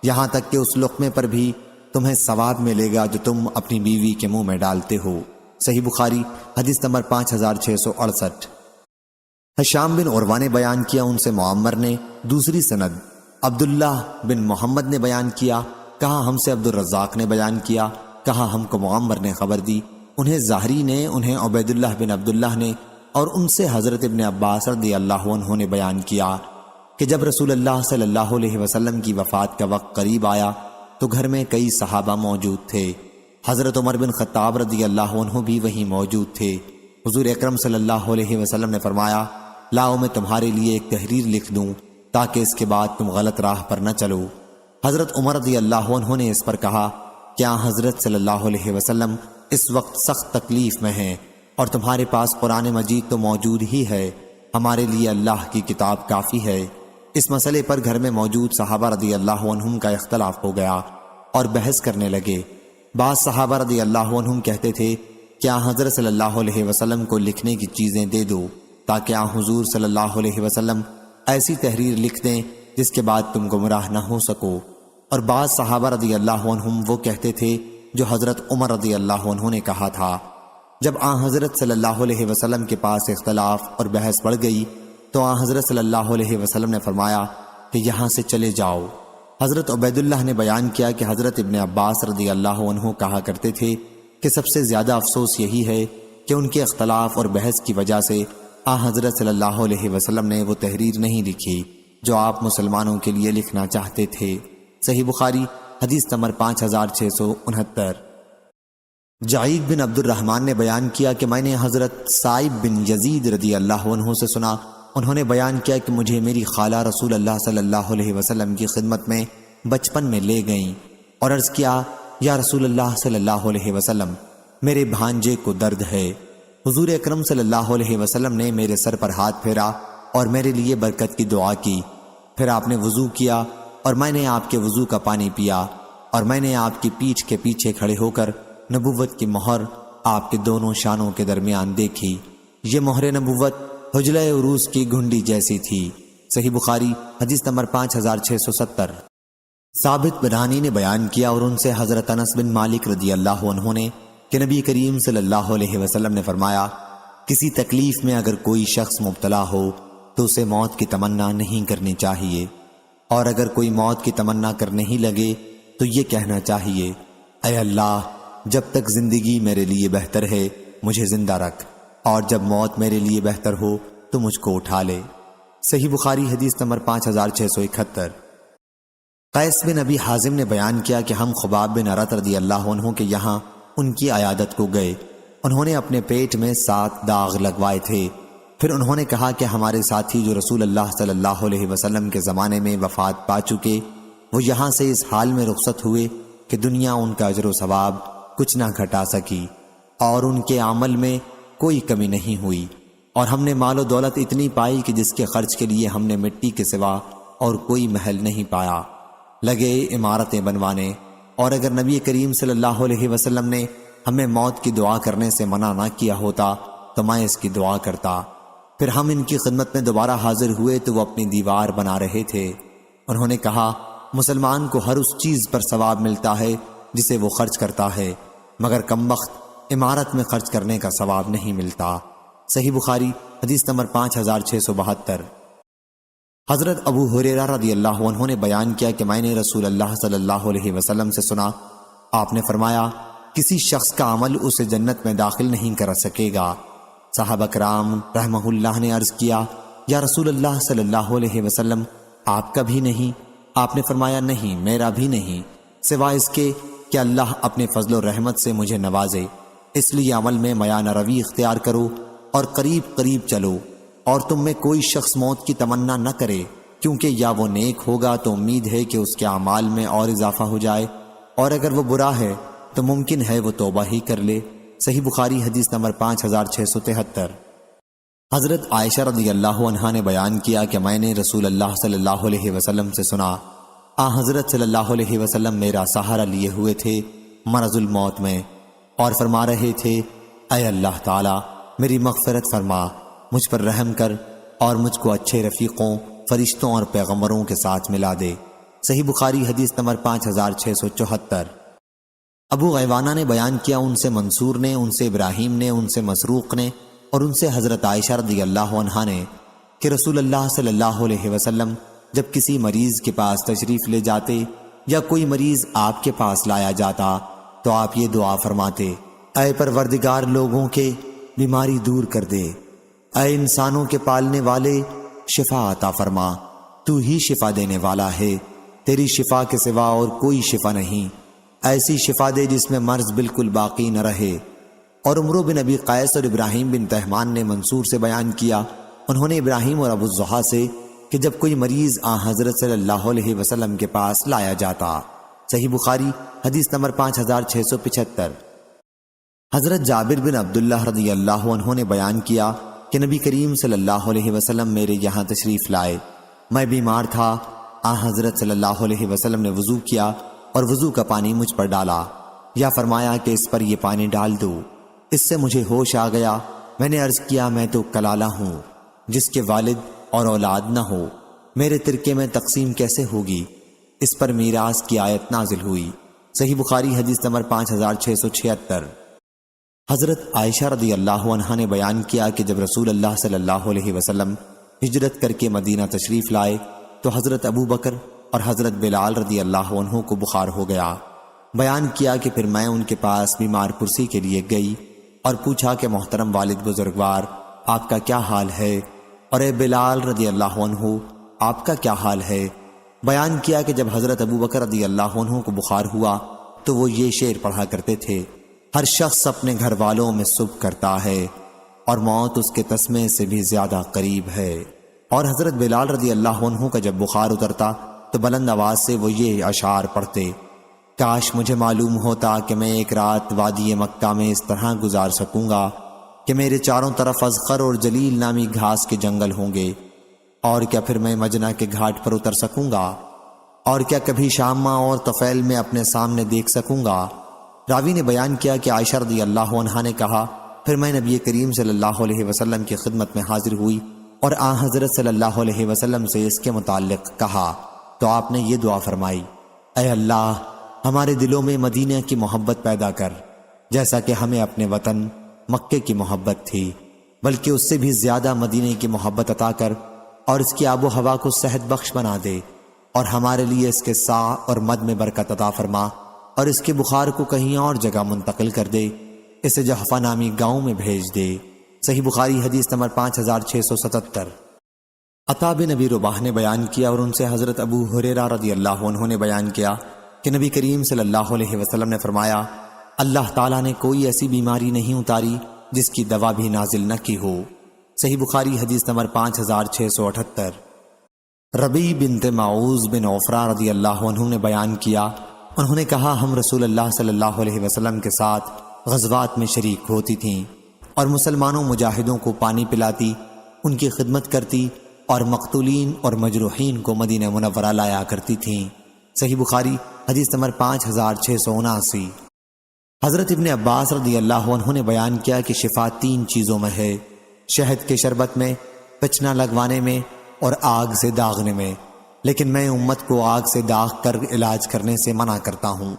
یہاں تک کہ اس لقمے پر بھی تمہیں ثواب ملے گا جو تم اپنی بیوی کے منہ میں ڈالتے ہو۔ صحیح بخاری حدیث نمبر 5668۔ ہشام بن عروہ نے بیان کیا، ان سے معمر نے، دوسری سند عبداللہ بن محمد نے بیان کیا، کہا ہم سے عبد الرزاق نے بیان کیا، کہا ہم کو معمر نے خبر دی، انہیں زہری نے، انہیں عبید اللہ بن عبداللہ نے، اور ان سے حضرت ابن عباس رضی اللہ عنہ نے بیان کیا کہ جب رسول اللہ صلی اللہ علیہ وسلم کی وفات کا وقت قریب آیا تو گھر میں کئی صحابہ موجود تھے۔ حضرت عمر بن خطاب رضی اللہ عنہ بھی وہیں موجود تھے۔ حضور اکرم صلی اللہ علیہ وسلم نے فرمایا لاؤ میں تمہارے لیے ایک تحریر لکھ دوں تاکہ اس کے بعد تم غلط راہ پر نہ چلو۔ حضرت عمر رضی اللہ عنہ نے اس پر کہا کیا حضرت صلی اللہ علیہ وسلم اس وقت سخت تکلیف میں ہیں اور تمہارے پاس قرآن مجید تو موجود ہی ہے، ہمارے لیے اللہ کی کتاب کافی ہے۔ اس مسئلے پر گھر میں موجود صحابہ رضی اللہ عنہم کا اختلاف ہو گیا اور بحث کرنے لگے۔ بعض صحابہ رضی اللہ عنہم کہتے تھے کیا حضرت صلی اللہ علیہ وسلم کو لکھنے کی چیزیں دے دو تاکہ حضور صلی اللہ علیہ وسلم ایسی تحریر لکھ دیں جس کے بعد تم گمراہ نہ ہو سکو، اور بعض صحابہ رضی اللہ عنہم وہ کہتے تھے جو حضرت عمر رضی اللہ عنہ نے کہا تھا۔ جب حضرت صلی اللہ علیہ وسلم کے پاس اختلاف اور بحث بڑھ گئی تو حضرت صلی اللہ علیہ وسلم نے فرمایا کہ یہاں سے چلے جاؤ۔ حضرت عبید اللہ نے بیان کیا کہ حضرت ابن عباس رضی اللہ عنہ کہا کرتے تھے کہ سب سے زیادہ افسوس یہی ہے کہ ان کے اختلاف اور بحث کی وجہ سے حضرت صلی اللہ علیہ وسلم نے وہ تحریر نہیں لکھی جو آپ مسلمانوں کے لیے لکھنا چاہتے تھے۔ صحیح بخاری حدیث نمبر 5669۔ جعید بن عبد الرحمن نے بیان کیا کہ میں نے حضرت سائب بن یزید رضی اللہ عنہ سے سنا، انہوں نے بیان کیا کہ مجھے میری خالہ رسول اللہ صلی اللہ علیہ وسلم کی خدمت میں بچپن میں لے گئیں اور عرض کیا یا رسول اللہ صلی اللہ علیہ وسلم میرے بھانجے کو درد ہے۔ حضور اکرم صلی اللہ علیہ وسلم نے میرے سر پر ہاتھ پھیرا اور میرے لیے برکت کی دعا کی، پھر آپ نے وضو کیا اور میں نے آپ کے وضو کا پانی پیا، اور میں نے آپ کی پیٹھ کے پیچھے کھڑے ہو کر نبوت کی مہر آپ کے دونوں شانوں کے درمیان دیکھی، یہ مہر نبوت حجلہ عروس کی گھنڈی جیسی تھی۔ صحیح بخاری حدیث نمبر 5670۔ ثابت بنانی نے بیان کیا اور ان سے حضرت انس بن مالک رضی اللہ عنہ نے کہ نبی کریم صلی اللہ علیہ وسلم نے فرمایا کسی تکلیف میں اگر کوئی شخص مبتلا ہو تو اسے موت کی تمنا نہیں کرنی چاہیے، اور اگر کوئی موت کی تمنا کرنے ہی لگے تو یہ کہنا چاہیے، اے اللہ، جب تک زندگی میرے لیے بہتر ہے مجھے زندہ رکھ، اور جب موت میرے لیے بہتر ہو تو مجھ کو اٹھا لے۔ صحیح بخاری حدیث نمبر 5671۔ قیس بن ابی حازم نے بیان کیا کہ ہم خباب بن ارت رضی اللہ عنہ کے یہاں ان کی عیادت کو گئے۔ انہوں نے اپنے پیٹ میں 7 داغ لگوائے تھے۔ پھر انہوں نے کہا کہ ہمارے ساتھی جو رسول اللہ صلی اللہ علیہ وسلم کے زمانے میں وفات پا چکے، وہ یہاں سے اس حال میں رخصت ہوئے کہ دنیا ان کا اجر و ثواب کچھ نہ گھٹا سکی، اور ان کے عمل میں کوئی کمی نہیں ہوئی، اور ہم نے مال و دولت اتنی پائی کہ جس کے خرچ کے لیے ہم نے مٹی کے سوا اور کوئی محل نہیں پایا۔ لگے عمارتیں بنوانے، اور اگر نبی کریم صلی اللہ علیہ وسلم نے ہمیں موت کی دعا کرنے سے منع نہ کیا ہوتا تو میں اس کی دعا کرتا۔ پھر ہم ان کی خدمت میں دوبارہ حاضر ہوئے تو وہ اپنی دیوار بنا رہے تھے۔ انہوں نے کہا، مسلمان کو ہر اس چیز پر ثواب ملتا ہے جسے وہ خرچ کرتا ہے، مگر کمبخت عمارت میں خرچ کرنے کا ثواب نہیں ملتا۔ صحیح بخاری حدیث نمبر 5672۔ حضرت ابو ہریرہ رضی اللہ عنہ نے بیان کیا کہ میں نے رسول اللہ صلی اللہ علیہ وسلم سے سنا، آپ نے فرمایا، کسی شخص کا عمل اسے جنت میں داخل نہیں کر سکے گا۔ صحابہ کرام رحمہ اللہ نے عرض کیا، یا رسول اللہ صلی اللہ علیہ وسلم، آپ کا بھی نہیں؟ آپ نے فرمایا، نہیں، میرا بھی نہیں، سوائے اس کے کہ اللہ اپنے فضل و رحمت سے مجھے نوازے۔ اس لیے عمل میں میانہ روی اختیار کرو اور قریب قریب چلو، اور تم میں کوئی شخص موت کی تمنا نہ کرے، کیونکہ یا وہ نیک ہوگا تو امید ہے کہ اس کے اعمال میں اور اضافہ ہو جائے، اور اگر وہ برا ہے تو ممکن ہے وہ توبہ ہی کر لے۔ صحیح بخاری حدیث نمبر 5673۔ حضرت عائشہ رضی اللہ عنہا نے بیان کیا کہ میں نے رسول اللہ صلی اللہ علیہ وسلم سے سنا، حضرت صلی اللہ علیہ وسلم میرا سہارا لیے ہوئے تھے مرض الموت میں، اور فرما رہے تھے، اے اللہ تعالی میری مغفرت فرما، مجھ پر رحم کر، اور مجھ کو اچھے رفیقوں، فرشتوں اور پیغمبروں کے ساتھ ملا دے۔ صحیح بخاری حدیث نمبر 5674۔ ابو غیوانہ نے بیان کیا، ان سے منصور نے، ان سے ابراہیم نے، ان سے مسروق نے، اور ان سے حضرت عائشہ رضی اللہ عنہا نے کہ رسول اللہ صلی اللہ علیہ وسلم جب کسی مریض کے پاس تشریف لے جاتے یا کوئی مریض آپ کے پاس لایا جاتا تو آپ یہ دعا فرماتے، اے پروردگار لوگوں کے بیماری دور کر دے، اے انسانوں کے پالنے والے شفا عطا فرما، تو ہی شفا دینے والا ہے، تیری شفا کے سوا اور کوئی شفا نہیں، ایسی شفا دے جس میں مرض بالکل باقی نہ رہے۔ اور عمرو بن ابی قیس اور ابراہیم بن تہمان نے منصور سے بیان کیا، انہوں نے ابراہیم اور ابو الضحیٰ سے کہ جب کوئی مریض حضرت صلی اللہ علیہ وسلم کے پاس لایا جاتا۔ صحیح بخاری حدیث نمبر 5675۔ حضرت جابر بن عبداللہ رضی اللہ عنہ نے بیان کیا کہ نبی کریم صلی اللہ علیہ وسلم میرے یہاں تشریف لائے، میں بیمار تھا، حضرت صلی اللہ علیہ وسلم نے وضو کیا اور وضو کا پانی مجھ پر ڈالا، یا فرمایا کہ اس پر یہ پانی ڈال دو۔ اس سے مجھے ہوش آ گیا، میں نے عرض کیا، میں تو کلالہ ہوں جس کے والد اور اولاد نہ ہو، میرے ترکے میں تقسیم کیسے ہوگی؟ اس پر میراث کی آیت نازل ہوئی۔ صحیح بخاری حدیث نمبر 5676۔ حضرت عائشہ رضی اللہ عنہا نے بیان کیا کہ جب رسول اللہ صلی اللہ علیہ وسلم ہجرت کر کے مدینہ تشریف لائے تو حضرت ابو بکر اور حضرت بلال رضی اللہ عنہ کو بخار ہو گیا۔ بیان کیا کہ پھر میں ان کے پاس بیمار پرسی کے لیے گئی اور پوچھا کہ محترم والد بزرگوار، آپ کا کیا حال ہے؟ اور اے بلال رضی اللہ عنہ، آپ کا کیا حال ہے؟ بیان کیا کہ جب حضرت ابو بکر رضی اللہ عنہ کو بخار ہوا تو وہ یہ شعر پڑھا کرتے تھے، ہر شخص اپنے گھر والوں میں صبح کرتا ہے اور موت اس کے تسمے سے بھی زیادہ قریب ہے۔ اور حضرت بلال رضی اللہ عنہ کا جب بخار اترتا تو بلند آواز سے وہ یہ اشعار پڑھتے، کاش مجھے معلوم ہوتا کہ میں ایک رات وادی مکہ میں اس طرح گزار سکوں گا کہ میرے چاروں طرف اذخر اور جلیل نامی گھاس کے جنگل ہوں گے، اور کیا پھر میں مجنہ کے گھاٹ پر اتر سکوں گا، اور کیا کبھی شامہ اور طفیل میں اپنے سامنے دیکھ سکوں گا۔ راوی نے بیان کیا کہ عائشہ رضی اللہ عنہا نے کہا، پھر میں نبی کریم صلی اللہ علیہ وسلم کی خدمت میں حاضر ہوئی اور حضرت صلی اللہ علیہ وسلم سے اس کے متعلق کہا تو آپ نے یہ دعا فرمائی، اے اللہ ہمارے دلوں میں مدینہ کی محبت پیدا کر جیسا کہ ہمیں اپنے وطن مکے کی محبت تھی۔ بلکہ اس سے بھی زیادہ مدینے کی محبت عطا کر اور اس کی آب و ہوا کو صحت بخش بنا دے، اور ہمارے لیے اس کے سا اور مد میں برکت عطا فرما، اور اس کے بخار کو کہیں اور جگہ منتقل کر دے، اسے جحفہ نامی گاؤں میں بھیج دے۔ صحیح بخاری حدیث نمبر 5677۔ عطا بن نبی رباح نے بیان کیا اور ان سے حضرت ابو ہریرہ رضی اللہ عنہ نے بیان کیا کہ نبی کریم صلی اللہ علیہ وسلم نے فرمایا، اللہ تعالیٰ نے کوئی ایسی بیماری نہیں اتاری جس کی دوا بھی نازل نہ کی ہو۔ صحیح بخاری حدیث نمبر 5678۔ ربیع بنت معوذ بن عفرہ رضی اللہ عنہ نے بیان کیا، انہوں نے کہا ہم رسول اللہ صلی اللہ علیہ وسلم کے ساتھ غزوات میں شریک ہوتی تھیں اور مسلمانوں مجاہدوں کو پانی پلاتی، ان کی خدمت کرتی اور مقتولین اور مجروحین کو مدینہ منورہ لایا کرتی تھیں۔ صحیح بخاری حدیث نمبر 5679۔ حضرت ابن عباس رضی اللہ عنہ نے بیان کیا کہ شفا 3 چیزوں میں ہے، شہد کے شربت میں، پچنا لگوانے میں اور آگ سے داغنے میں، لیکن میں امت کو آگ سے داغ کر علاج کرنے سے منع کرتا ہوں۔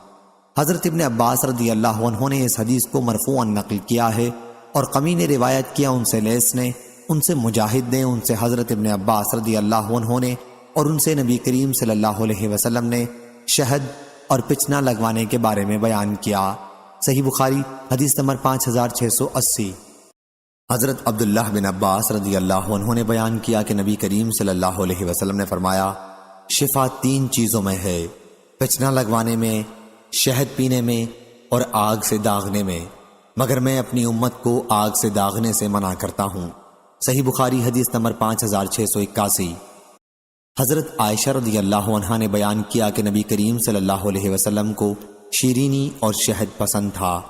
حضرت ابن عباس رضی اللہ عنہ نے اس حدیث کو مرفوعاً نقل کیا ہے، اور قمی نے روایت کیا ان سے لیث نے، ان سے مجاہد نے، ان سے حضرت ابن عباس رضی اللہ عنہ نے، اور ان سے نبی کریم صلی اللہ علیہ وسلم نے شہد اور پچنا لگوانے کے بارے میں بیان کیا۔ صحیح بخاری حدیث نمبر 5680۔ حضرت عبداللہ بن عباس رضی اللہ عنہ نے بیان کیا کہ نبی کریم صلی اللہ علیہ وسلم نے فرمایا، شفا 3 چیزوں میں ہے، پچنا لگوانے میں، شہد پینے میں اور آگ سے داغنے میں، مگر میں اپنی امت کو آگ سے داغنے سے منع کرتا ہوں۔ صحیح بخاری حدیث نمبر 5681۔ حضرت عائشہ رضی اللہ عنہا نے بیان کیا کہ نبی کریم صلی اللہ علیہ وسلم کو شیرینی اور شہد پسند تھا۔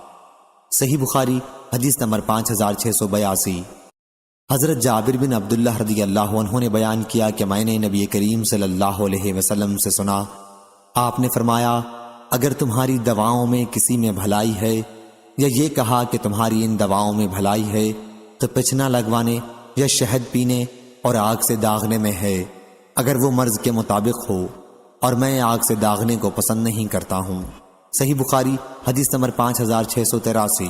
صحیح بخاری حدیث نمبر 5682۔ حضرت جابر بن عبداللہ رضی اللہ عنہ نے بیان کیا کہ میں نے نبی کریم صلی اللہ علیہ وسلم سے سنا، آپ نے فرمایا، اگر تمہاری دواؤں میں کسی میں بھلائی ہے، یا یہ کہا کہ تمہاری ان دواؤں میں بھلائی ہے، تو پچنا لگوانے یا شہد پینے اور آگ سے داغنے میں ہے، اگر وہ مرض کے مطابق ہو، اور میں آگ سے داغنے کو پسند نہیں کرتا ہوں۔ صحیح بخاری حدیث نمبر 5683۔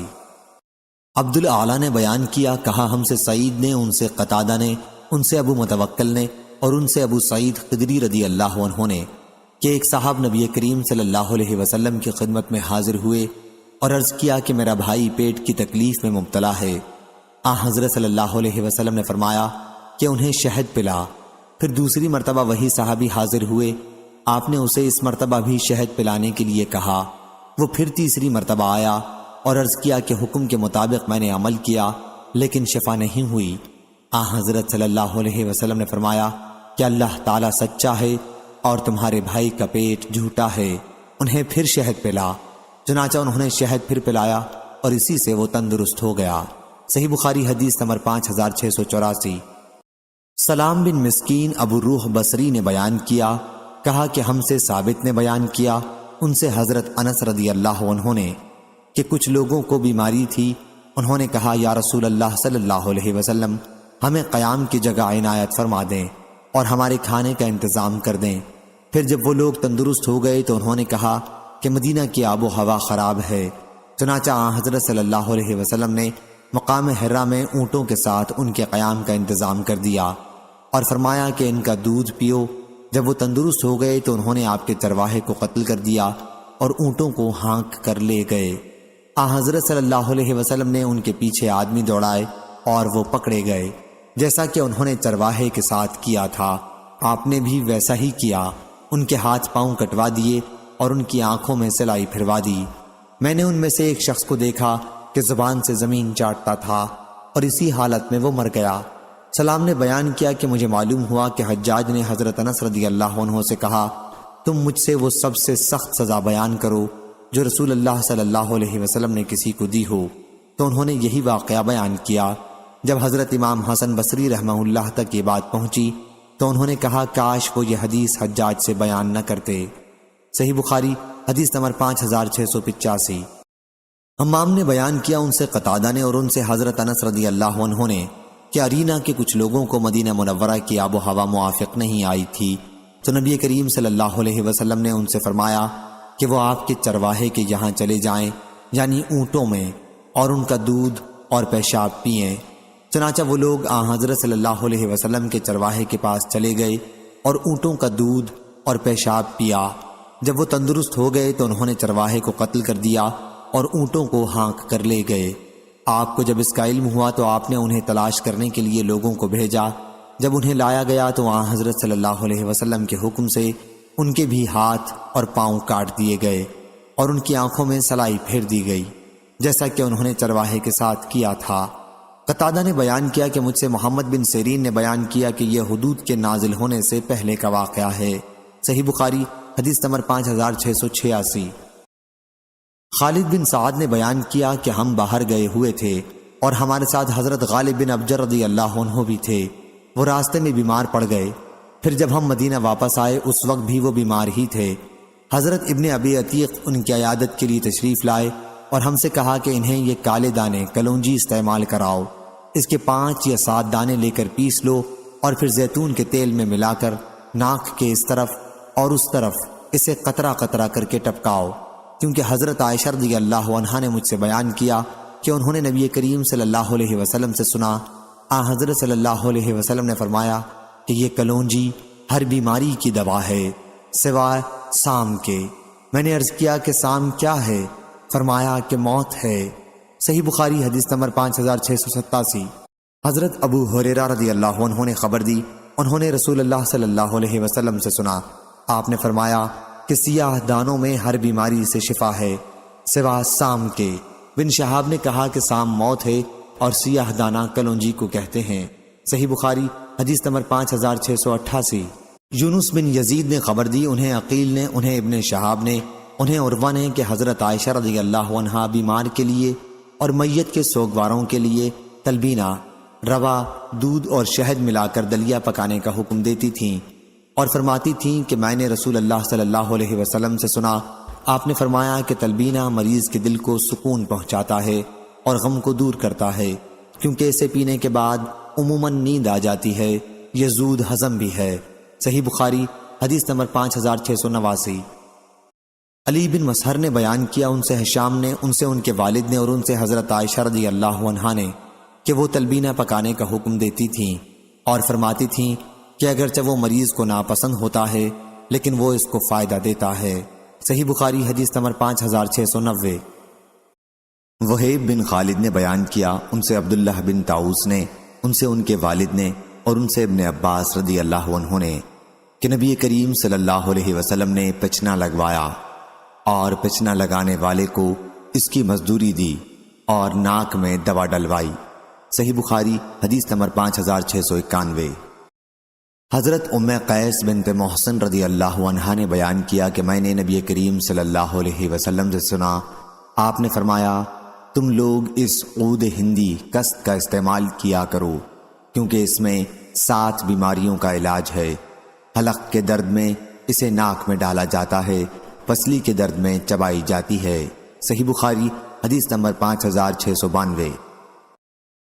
عبد الاعلیٰ نے بیان کیا، کہا ہم سے سعید نے، ان سے قتادہ نے، ان سے ابو متوکل نے، اور ان سے ابو سعید خدری رضی اللہ عنہ نے کہ ایک صاحب نبی کریم صلی اللہ علیہ وسلم کی خدمت میں حاضر ہوئے اور عرض کیا کہ میرا بھائی پیٹ کی تکلیف میں مبتلا ہے۔ حضرت صلی اللہ علیہ وسلم نے فرمایا کہ انہیں شہد پلا۔ پھر دوسری مرتبہ وہی صحابی حاضر ہوئے، آپ نے اسے اس مرتبہ بھی شہد پلانے کے لیے کہا۔ وہ پھر تیسری مرتبہ آیا اور عرض کیا کہ حکم کے مطابق میں نے عمل کیا لیکن شفا نہیں ہوئی۔ حضرت صلی اللہ علیہ وسلم نے فرمایا کہ اللہ تعالیٰ سچا ہے اور تمہارے بھائی کا پیٹ جھوٹا ہے، انہیں پھر شہد پلا۔ چنانچہ انہوں نے شہد پھر پلایا اور اسی سے وہ تندرست ہو گیا۔ صحیح بخاری حدیث نمبر 5684۔ سلام بن مسکین ابو روح بصری نے بیان کیا، کہا کہ ہم سے ثابت نے بیان کیا، ان سے حضرت انس رضی اللہ عنہ نے کہ کچھ لوگوں کو بیماری تھی، انہوں نے کہا یا رسول اللہ صلی اللہ علیہ وسلم، ہمیں قیام کی جگہ عنایت فرما دیں اور ہمارے کھانے کا انتظام کر دیں۔ پھر جب وہ لوگ تندرست ہو گئے تو انہوں نے کہا کہ مدینہ کی آب و ہوا خراب ہے۔ چنانچہ حضرت صلی اللہ علیہ وسلم نے مقام حرا میں اونٹوں کے ساتھ ان کے قیام کا انتظام کر دیا اور فرمایا کہ ان کا دودھ پیو۔ جب وہ تندرست ہو گئے تو انہوں نے آپ کے چرواہے کو قتل کر دیا اور اونٹوں کو ہانک کر لے گئے۔ حضرت صلی اللہ علیہ وسلم نے ان کے پیچھے آدمی دوڑائے اور وہ پکڑے گئے، جیسا کہ انہوں نے چرواہے کے ساتھ کیا تھا، آپ نے بھی ویسا ہی کیا، ان کے ہاتھ پاؤں کٹوا دیے اور ان کی آنکھوں میں سلائی پھروا دی۔ میں نے ان میں سے ایک شخص کو دیکھا کہ زبان سے زمین چاٹتا تھا اور اسی حالت میں وہ مر گیا۔ سلام نے بیان کیا کہ مجھے معلوم ہوا کہ حجاج نے حضرت انس رضی اللہ عنہ سے کہا، تم مجھ سے وہ سب سے سخت سزا بیان کرو جو رسول اللہ صلی اللہ علیہ وسلم نے کسی کو دی ہو۔ تو انہوں نے یہی واقعہ بیان کیا۔ جب حضرت امام حسن بصری رحمہ اللہ تک یہ بات پہنچی تو انہوں نے کہا کاش وہ یہ حدیث حجاج سے بیان نہ کرتے۔ صحیح بخاری حدیث نمبر 5685۔ حمام نے بیان کیا، ان سے قتادہ نے اور ان سے حضرت انس رضی اللہ عنہ نے کہ ارینا کے کچھ لوگوں کو مدینہ منورہ کی آب و ہوا موافق نہیں آئی تھی، تو نبی کریم صلی اللہ علیہ وسلم نے ان سے فرمایا کہ وہ آپ کے چرواہے کے یہاں چلے جائیں، یعنی اونٹوں میں، اور ان کا دودھ اور پیشاب پئیں۔ چنانچہ وہ لوگ حضرت صلی اللہ علیہ وسلم کے چرواہے کے پاس چلے گئے اور اونٹوں کا دودھ اور پیشاب پیا۔ جب وہ تندرست ہو گئے تو انہوں نے چرواہے کو قتل کر دیا اور اونٹوں کو ہانک کر لے گئے۔ آپ کو جب اس کا علم ہوا تو آپ نے انہیں تلاش کرنے کے لیے لوگوں کو بھیجا۔ جب انہیں لایا گیا تو حضرت صلی اللہ علیہ وسلم کے حکم سے ان کے بھی ہاتھ اور پاؤں کاٹ دیے گئے اور ان کی آنکھوں میں سلائی پھیر دی گئی، جیسا کہ انہوں نے چرواہے کے ساتھ کیا تھا۔ قتادہ نے بیان کیا کہ مجھ سے محمد بن سیرین نے بیان کیا کہ یہ حدود کے نازل ہونے سے پہلے کا واقعہ ہے۔ صحیح بخاری حدیث نمبر 5686۔ خالد بن سعد نے بیان کیا کہ ہم باہر گئے ہوئے تھے اور ہمارے ساتھ حضرت غالب بن ابجر رضی اللہ عنہ بھی تھے۔ وہ راستے میں بیمار پڑ گئے۔ پھر جب ہم مدینہ واپس آئے اس وقت بھی وہ بیمار ہی تھے۔ حضرت ابن ابی عتیق ان کی عیادت کے لیے تشریف لائے اور ہم سے کہا کہ انہیں یہ کالے دانے کلونجی استعمال کراؤ۔ اس کے 5 یا 7 دانے لے کر پیس لو اور پھر زیتون کے تیل میں ملا کر ناک کے اس طرف اور اس طرف اسے قطرہ قطرہ کر کے ٹپکاؤ، کیونکہ حضرت عائشہ رضی اللہ عنہا نے مجھ سے بیان کیا کہ انہوں نے نبی کریم صلی اللہ علیہ وسلم سے سنا، حضرت صلی اللہ علیہ وسلم نے فرمایا کہ یہ کلونجی ہر بیماری کی دوا ہے سوائے سام کے۔ میں نے عرض کیا کہ سام کیا ہے؟ فرمایا کہ موت ہے۔ صحیح بخاری حدیث نمبر 5687۔ حضرت ابو ہریرہ رضی اللہ عنہ نے خبر دی، انہوں نے رسول اللہ صلی اللہ علیہ وسلم سے سنا، آپ نے فرمایا کہ سیاہ دانوں میں ہر بیماری سے شفا ہے سوا سام کے۔ بن شہاب نے کہا کہ سام موت ہے اور سیاہ دانہ کلونجی کو کہتے ہیں۔ صحیح بخاری حدیث نمبر 5688۔ یونس بن یزید نے خبر دی، انہیں عقیل نے، انہیں ابن شہاب نے، انہیں عروہ نے کہ حضرت عائشہ رضی اللہ عنہا بیمار کے لیے اور میت کے سوگواروں کے لیے تلبینہ، روا، دودھ اور شہد ملا کر دلیا پکانے کا حکم دیتی تھیں اور فرماتی تھیں کہ میں نے رسول اللہ صلی اللہ علیہ وسلم سے سنا، آپ نے فرمایا کہ تلبینہ مریض کے دل کو سکون پہنچاتا ہے اور غم کو دور کرتا ہے، کیونکہ اسے پینے کے بعد عموماً نیند آ جاتی ہے، یہ زود ہضم بھی ہے۔ صحیح بخاری حدیث نمبر 5689۔ علی بن مسہر نے بیان کیا، ان سے ہشام نے، ان سے ان کے والد نے اور ان سے حضرت عائشہ رضی اللہ عنہا نے کہ وہ تلبینہ پکانے کا حکم دیتی تھیں اور فرماتی تھیں کہ اگرچہ وہ مریض کو ناپسند ہوتا ہے لیکن وہ اس کو فائدہ دیتا ہے۔ صحیح بخاری حدیث نمبر 5690۔ وہیب بن خالد نے بیان کیا، ان سے عبداللہ بن طاؤس نے، ان سے ان کے والد نے اور ان سے ابن عباس رضی اللہ عنہ نے کہ نبی کریم صلی اللہ علیہ وسلم نے پچنا لگوایا اور پچنا لگانے والے کو اس کی مزدوری دی اور ناک میں دوا ڈلوائی۔ صحیح بخاری حدیث نمبر 5691۔ حضرت ام قیس بنت محسن رضی اللہ عنہا نے بیان کیا کہ میں نے نبی کریم صلی اللہ علیہ وسلم سے سنا، آپ نے فرمایا تم لوگ اس عود ہندی کست کا استعمال کیا کرو، کیونکہ اس میں 7 بیماریوں کا علاج ہے۔ حلق کے درد میں اسے ناک میں ڈالا جاتا ہے، پسلی کے درد میں چبائی جاتی ہے۔ صحیح بخاری حدیث نمبر 5692۔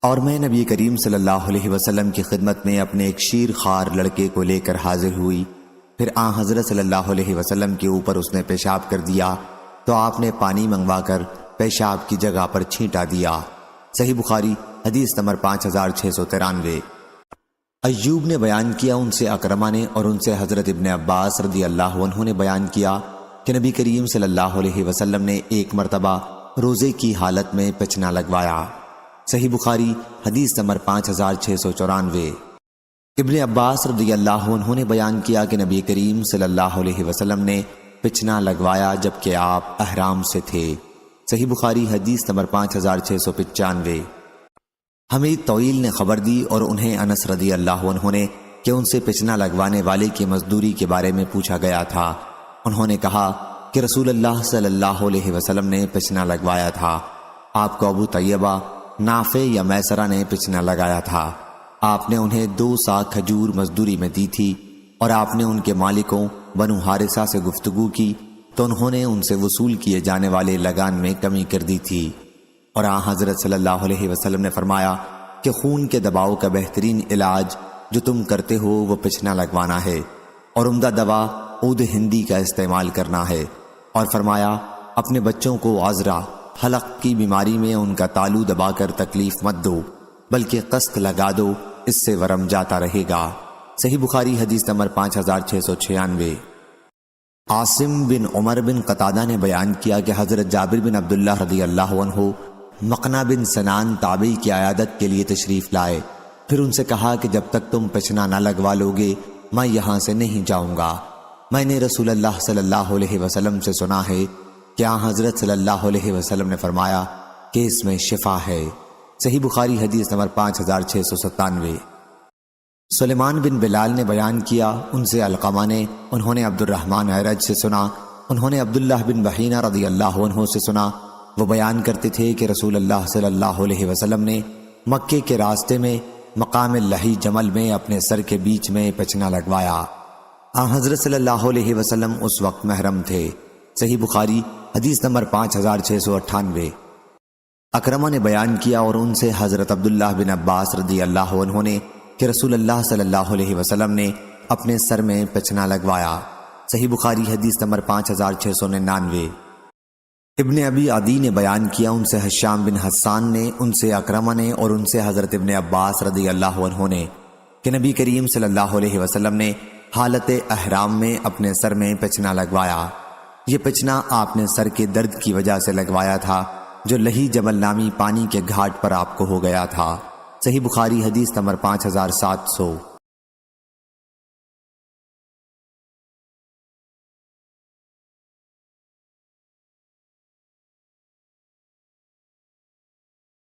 اور میں نبی کریم صلی اللہ علیہ وسلم کی خدمت میں اپنے ایک شیر خوار لڑکے کو لے کر حاضر ہوئی، پھر حضرت صلی اللہ علیہ وسلم کے اوپر اس نے پیشاب کر دیا تو آپ نے پانی منگوا کر پیشاب کی جگہ پر چھینٹا دیا۔ صحیح بخاری حدیث نمبر 5693۔ ایوب نے بیان کیا، ان سے اکرمہ نے اور ان سے حضرت ابن عباس رضی اللہ عنہ نے بیان کیا کہ نبی کریم صلی اللہ علیہ وسلم نے ایک مرتبہ روزے کی حالت میں پچنا لگوایا۔ صحیح بخاری حدیث نمبر 5694۔ ابن عباس رضی اللہ عنہ نے بیان کیا کہ نبی کریم صلی اللہ علیہ وسلم نے پچنا لگوایا جبکہ آپ احرام سے تھے۔ صحیح بخاری حدیث نمبر 5695۔ حمید طویل نے خبر دی اور انہیں انس رضی اللہ عنہ نے کہ ان سے پچنا لگوانے والے کی مزدوری کے بارے میں پوچھا گیا تھا۔ انہوں نے کہا کہ رسول اللہ صلی اللہ علیہ وسلم نے پچنا لگوایا تھا، آپ کو ابو طیبہ، نافع یا میسرہ نے پچنا لگایا تھا، آپ نے انہیں 2 سا کھجور مزدوری میں دی تھی اور آپ نے ان کے مالکوں بنو حارثہ سے گفتگو کی تو انہوں نے ان سے وصول کیے جانے والے لگان میں کمی کر دی تھی، اور حضرت صلی اللہ علیہ وسلم نے فرمایا کہ خون کے دباؤ کا بہترین علاج جو تم کرتے ہو وہ پچنا لگوانا ہے اور عمدہ دوا عود ہندی کا استعمال کرنا ہے، اور فرمایا اپنے بچوں کو عذرہ حلق کی بیماری میں ان کا تالو دبا کر تکلیف مت دو، بلکہ قسط لگا دو، اس سے ورم جاتا رہے گا۔ صحیح بخاری حدیث نمبر 5696۔ عاصم بن عمر بن قتادہ نے بیان کیا کہ حضرت جابر بن عبداللہ رضی اللہ عنہ مقنع بن سنان تابعی کی عیادت کے لیے تشریف لائے، پھر ان سے کہا کہ جب تک تم پچنا نہ لگوا لوگے میں یہاں سے نہیں جاؤں گا۔ میں نے رسول اللہ صلی اللہ علیہ وسلم سے سنا ہے کہ حضرت صلی اللہ علیہ وسلم نے فرمایا کہ اس میں شفا ہے۔ صحیح بخاری حدیث نمبر 5697۔ سلیمان بن بلال نے بیان کیا، ان سے علقمہ نے، انہوں نے عبد الرحمن اعرج سے سنا، انہوں نے عبداللہ بن بحینہ رضی اللہ عنہ سے سنا، وہ بیان کرتے تھے کہ رسول اللہ صلی اللہ علیہ وسلم نے مکے کے راستے میں مقام لہی جمل میں اپنے سر کے بیچ میں پچنا لگوایا۔ حضرت صلی اللہ علیہ وسلم اس وقت محرم تھے۔ صحیح بخاری حدیث نمبر 5698۔ اکرمہ نے بیان کیا اور ان سے حضرت عبداللہ بن عباس رضی اللہ عنہ نے کہ رسول اللہ صلی اللہ علیہ وسلم نے اپنے سر میں پچنا لگوایا۔ صحیح بخاری حدیث نمبر 5699۔ ابن ابی عدی نے بیان کیا، ان سے حشام بن حسان نے، ان سے اکرمہ نے اور ان سے حضرت ابن عباس رضی اللہ عنہ نے کہ نبی کریم صلی اللہ علیہ وسلم نے حالت احرام میں اپنے سر میں پچنا لگوایا۔ یہ پچنا آپ نے سر کے درد کی وجہ سے لگوایا تھا جو لہی جمل نامی پانی کے گھاٹ پر آپ کو ہو گیا تھا۔ صحیح بخاری حدیث نمبر 5700۔